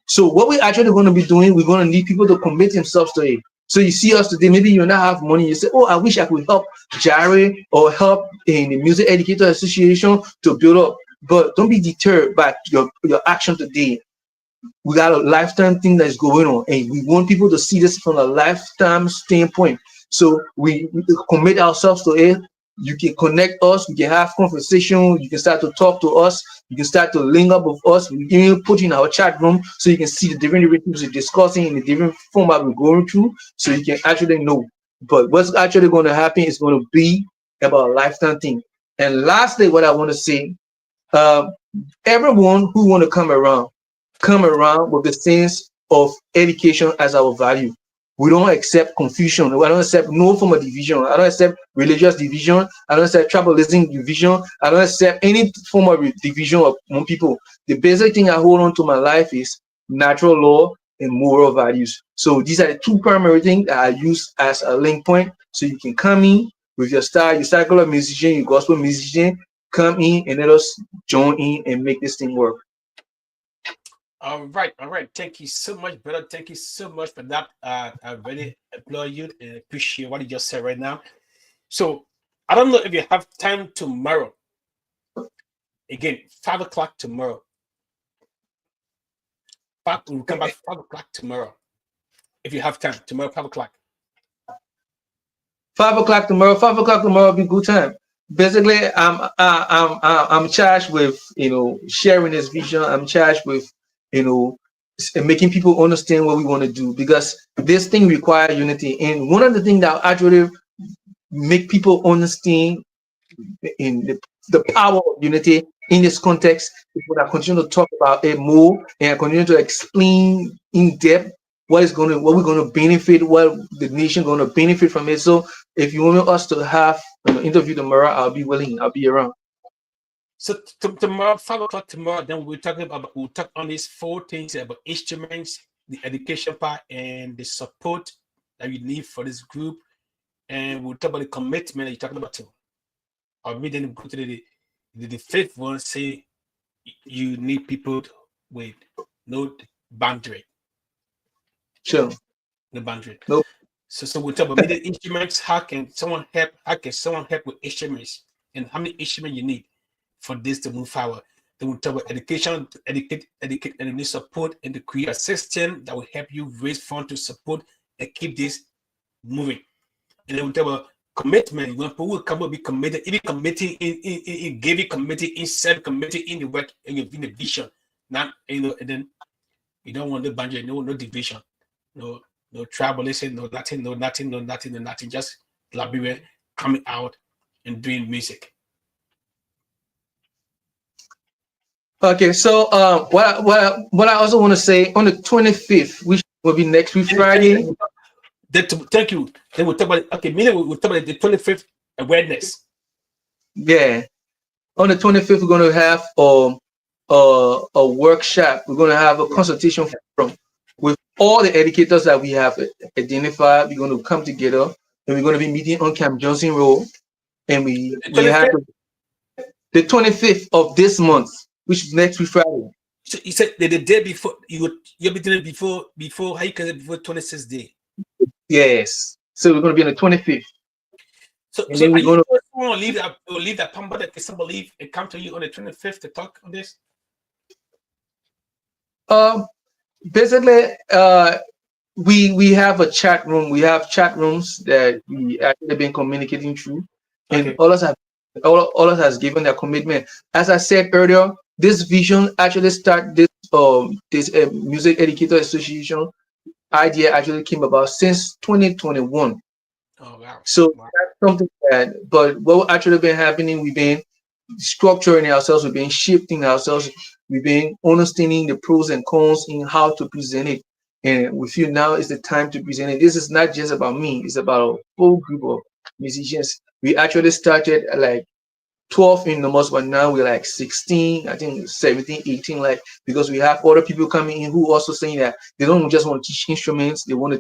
So what we're actually going to be doing, we're going to need people to commit themselves to it. So you see us today, maybe you not have money. You say, oh, I wish I could help Jarry or help in the Music Educator Association to build up. But don't be deterred by your action today. We got a lifetime thing that's going on, and we want people to see this from a lifetime standpoint. So we commit ourselves to it. You can connect us, we can have conversation, you can start to talk to us, you can start to link up with us. We can even put you in our chat room so you can see the different things we're discussing in the different format we're going through, so you can actually know. But what's actually going to happen is going to be about a lifetime thing. And lastly, what I want to say, um, everyone who want to come around with the sense of education as our value. We don't accept confusion. I don't accept no form of division. I don't accept religious division. I don't accept tribalism division. I don't accept any form of division among people. The basic thing I hold on to my life is natural law and moral values. So these are the 2 primary things that I use as a link point. So you can come in with your style, your secular musician, your gospel musician, come in and let us join in and make this thing work. All right. Thank you so much, brother. Thank you so much for that. I really applaud you and appreciate what you just said right now. So I don't know if you have time tomorrow. Again, 5 o'clock tomorrow. We'll come back 5 o'clock tomorrow. If you have time tomorrow, 5 o'clock. 5 o'clock tomorrow. 5 o'clock tomorrow will be good time. Basically, I'm charged with sharing this vision. I'm charged with you know making people understand what we want to do because this thing requires unity. And one of the things that actually make people understand in the power of unity in this context is when I continue to talk about it more and I continue to explain in depth what we're going to benefit, what the nation going to benefit from it. So if you want us to have an interview tomorrow, I'll be willing. I'll be around. So tomorrow, 5 o'clock tomorrow, then we'll talk on these 4 things about instruments, the education part, and the support that you need for this group. And we'll talk about the commitment that you're talking about too. Or maybe then go to the fifth one, say you need people with no boundary. Sure. No boundary. Nope. So we'll talk about maybe instruments. How can someone help? How can someone help with instruments? And how many instruments you need for this to move forward? Then we'll talk about education, educate, and you need support and to create a system that will help you raise funds to support and keep this moving. And then we'll talk about commitment. People will come and be committed. Even committing in giving, committing in self, committing in the work, in the vision. Not and then you don't want the boundary, no division, no tribalism, no nothing. Just Liberia coming out and doing music. Okay, so what I also want to say on the 25th, which will be next week Friday. Thank you. Then we'll talk about we'll talk about the 25th awareness. Yeah, on the 25th we're going to have a workshop. We're going to have a consultation forum with all the educators that we have identified. We're going to come together and we're going to be meeting on Camp Johnson Road, and we have the 25th of this month, which is next week Friday. So you said the day before you'll be doing it before how you can before 26th day. Yes. So we're going to be on the 25th. So are you going to leave that pump that someone leave and come to you on the 25th to talk on this? Basically, we have a chat room. We have chat rooms that we actually been communicating through, and all of us has given their commitment. As I said earlier, this vision actually started this Music Educator Association idea actually came about since 2021. Oh wow! So that's something but what actually been happening, we've been structuring ourselves, we've been shifting ourselves, we've been understanding the pros and cons in how to present it, and we feel now is the time to present it. This is not just about me; it's about a whole group of musicians. We actually started at like 12 in numbers, but now we're like 16, I think 17, 18, like, because we have other people coming in who also saying that they don't just want to teach instruments, they want to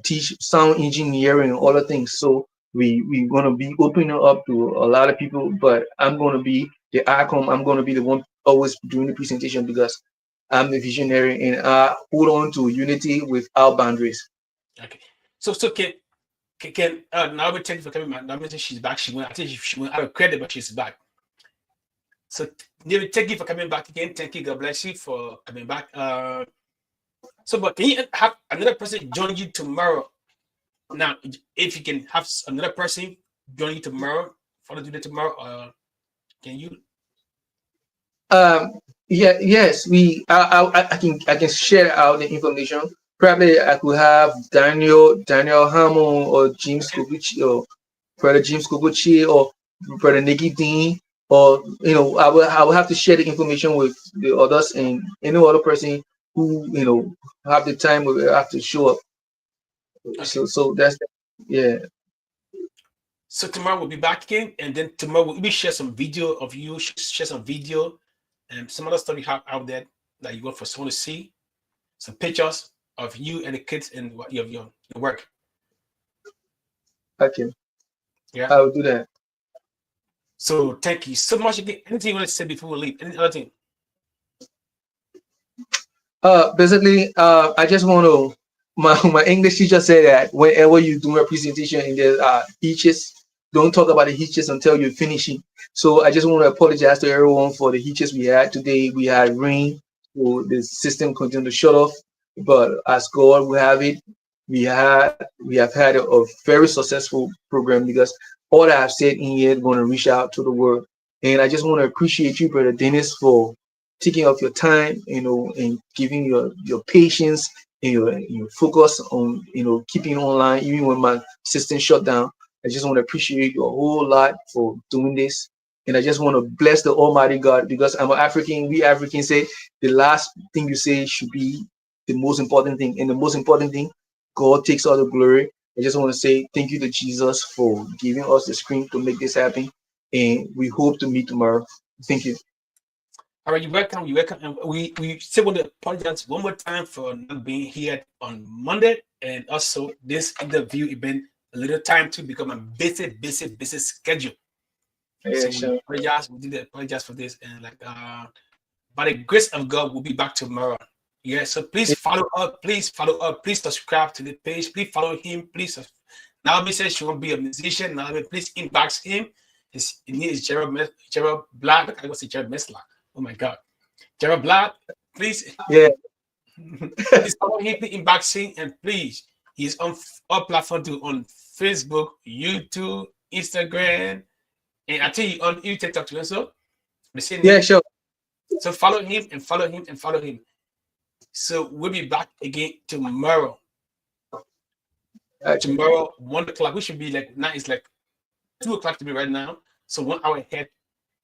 teach sound engineering and other things. So we're going to be opening up to a lot of people, but I'm going to be the icon. I'm going to be the one always doing the presentation because I'm the visionary and I hold on to unity without boundaries. Okay. So can now we thank you for coming back. Now she's back. I think she went out of credit, but she's back. So thank you for coming back again. Thank you. God bless you for coming back. So but can you have another person join you tomorrow? Now, if you can have another person join you tomorrow, follow you tomorrow, can you? Yes, I can share out the information. Probably I could have Daniel Hamo or James Koguchi or Brother James Koguchi or Brother Nicky Dean, or I will have to share the information with the others and any other person who have the time will have to show up. Okay. So that's yeah. So tomorrow we'll be back again, and then tomorrow we'll share some video of you, share some video and some other stuff you have out there that you want for someone to see, some pictures of you and the kids and what your work. Okay. Yeah. I will do that. So thank you so much again. Anything you want to say before we leave? Any other thing? Basically, I just want to. My English teacher said that whenever you do a presentation and there are hitches, don't talk about the hitches until you're finishing. So I just want to apologize to everyone for the hitches we had today. We had rain, so the system continued to shut off. But as God will have it, we have had a very successful program because all that I've said in here is going to reach out to the world. And I just want to appreciate you, Brother Dennis, for taking off your time, and giving your patience and your focus on keeping online even when my system shut down. I just want to appreciate you a whole lot for doing this. And I just want to bless the Almighty God because I'm an African. We Africans say the last thing you say should be the most important thing. And the most important thing, God takes all the glory. I just want to say thank you to Jesus for giving us the screen to make this happen. And we hope to meet tomorrow. Thank you. All right, you're welcome. You're welcome. And we still want to apologize one more time for not being here on Monday. And also, this interview has been a little time too because I'm busy schedule. Yeah, So sure. we apologize. We did apologize for this. And by the grace of God, we'll be back tomorrow. Yeah, so please follow up. Please follow up. Please subscribe to the page. Please follow him. Please. Naomi says she won't be a musician. Naomi, please inbox him. His name is Jarry Blie. I was say Jarry Mesla. Oh my God. Jarry Blie, please. Yeah. Please follow him, please inbox him, and please, he's on all platforms too, on Facebook, YouTube, Instagram, and I tell you on TikTok too. So the same Yeah, name. sure. So follow him and follow him and follow him. So we'll be back again tomorrow. Tomorrow, 1 o'clock. We should be like now. It's like 2 o'clock to me right now. So 1 hour ahead.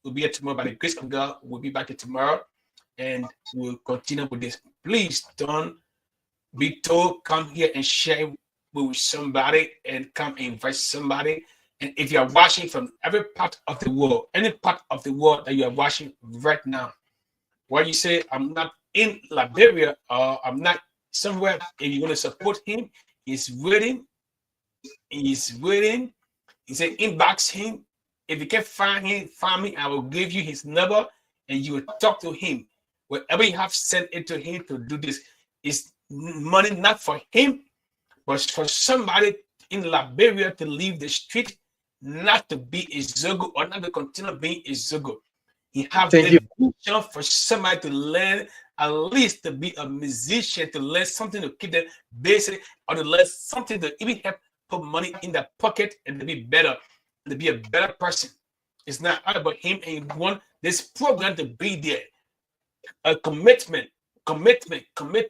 We'll be here tomorrow. By the grace of God, we'll be back here tomorrow, and we'll continue with this. Please don't be told. Come here and share with somebody, and come and invite somebody. And if you are watching from every part of the world, any part of the world that you are watching right now, where you say, I'm not in Liberia or I'm not somewhere, and you're going to support him, he's waiting. He's waiting. He said, inbox him. If you can find him, find me. I will give you his number and you will talk to him. Whatever you have sent it to him to do this is money not for him, but for somebody in Liberia to leave the street, not to be a Zogo or not to continue being a Zogo. He have the vision for somebody to learn, at least to be a musician, to learn something to keep them basic, or to learn something to even help put money in their pocket and to be better, to be a better person. It's not all about him, and you want this program to be there. A commitment.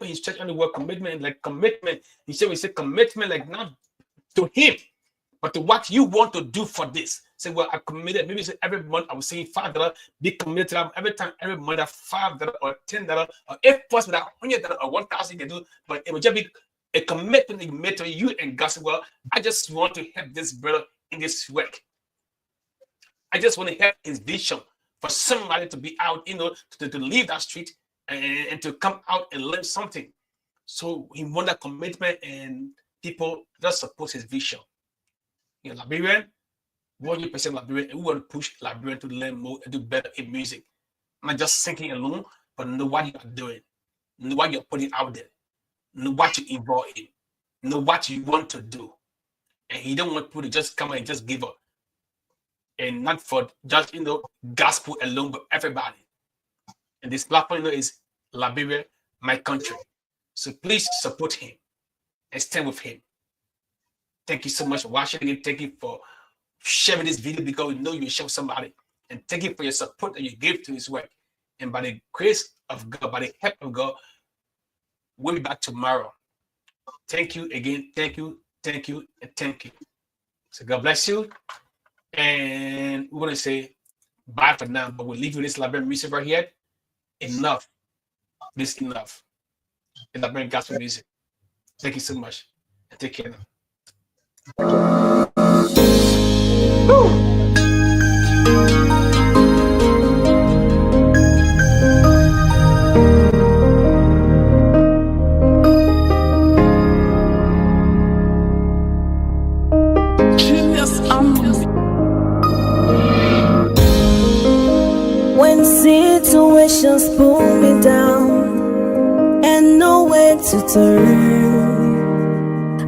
He's touching on the word commitment, like commitment. He said we say commitment, like not to him, but to what you want to do for this. Say, well, I committed. Maybe say every month I was saying $5. Be committed to every time, every month $5 or $10, or if possible $100 or 1,000 you can do. But it would just be a commitment you made to you and God. Say, well, I just want to help this brother in this work. I just want to help his vision for somebody to be out, to leave that street and to come out and learn something. So he want that commitment, and people just support his vision. You know, Liberian, 100% Liberian, and we want to push Liberian to learn more and do better in music. Not just singing alone, but know what you are doing, know what you're putting out there, know what you involve in, know what you want to do. And he don't want people to just come and just give up. And not for just gospel alone, but everybody. And this platform is Liberia My Country. So please support him and stand with him. Thank you so much for watching it. Thank you for sharing this video, because we know you show somebody. And thank you for your support that you give to his work. And by the grace of God, by the help of God, we'll be back tomorrow. Thank you again. Thank you, and thank you. So God bless you. And we're going to say bye for now, but we'll leave you this Liberian music right here. Enough. This enough. In Liberian gospel music. Thank you so much. And take care now. Woo! When situations pull me down and nowhere to turn,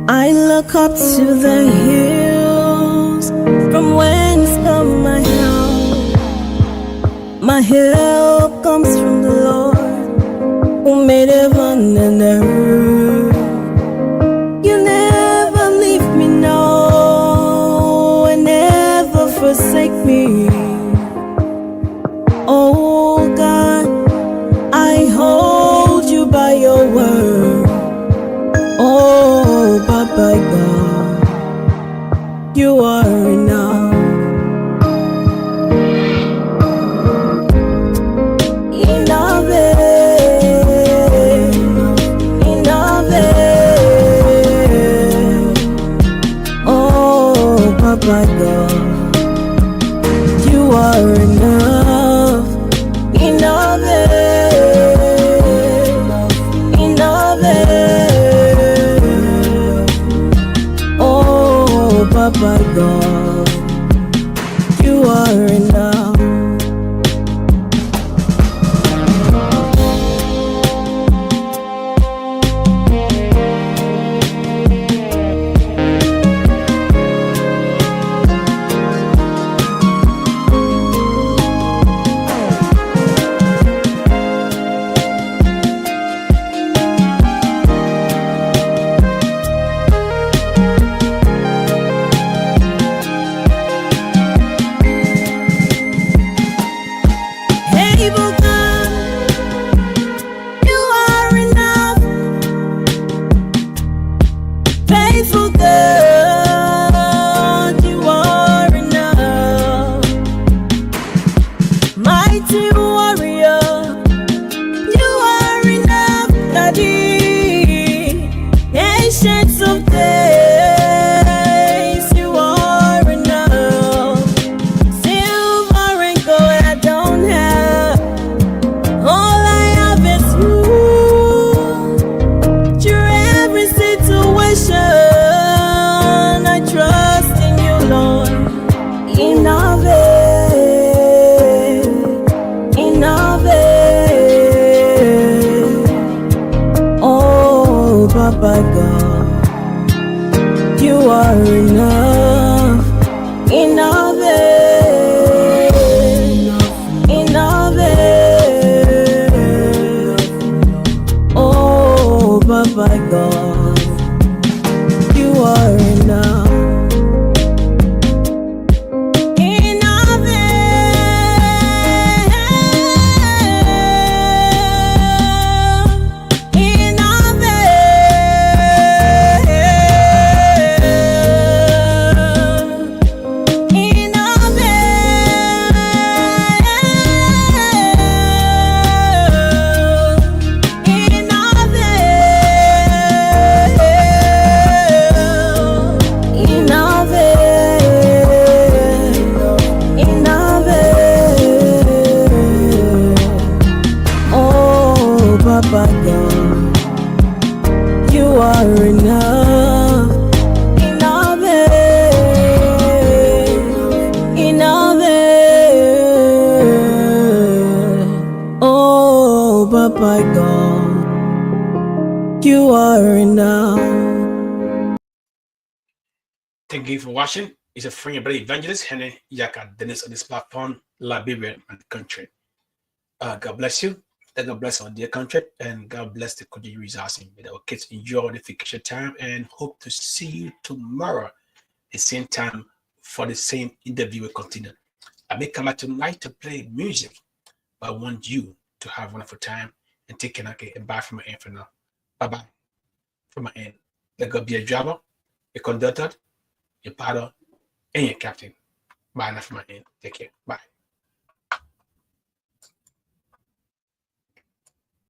I look up to the hills from whence come my help. My help comes from the Lord who made heaven and earth. You never Papa God, you are enough, enough, enough. Oh, Papa God, you are enough. Able God, you are enough. Faithful God, you are enough. Mighty warrior, you are enough. Daddy, ancients of days, you are enough. Silver and gold I don't have, all I have is you. Through every situation, I trust in you, Lord. Enough, enough. Oh, Papa God, you are enough, enough, enough. Oh, Papa God, you are enough. Enough, enough, oh, Papa God, you are enough. Enough, enough. Oh, Papa God, you are enough. Thank you for watching. It's a friend, brother evangelist Henry Yaka Dennis on this platform, Liberia My Country. God bless you. And God bless our dear country, and God bless the country you reside in. May our kids enjoy the vacation time, and hope to see you tomorrow, the same time for the same interview will continue. I may come out tonight to play music, but I want you to have a wonderful time and take care. Okay, and bye from my end for now. Bye bye from my end. Let God be a driver, a conductor, your pilot, and your captain. Bye now from my end. Take care. Bye.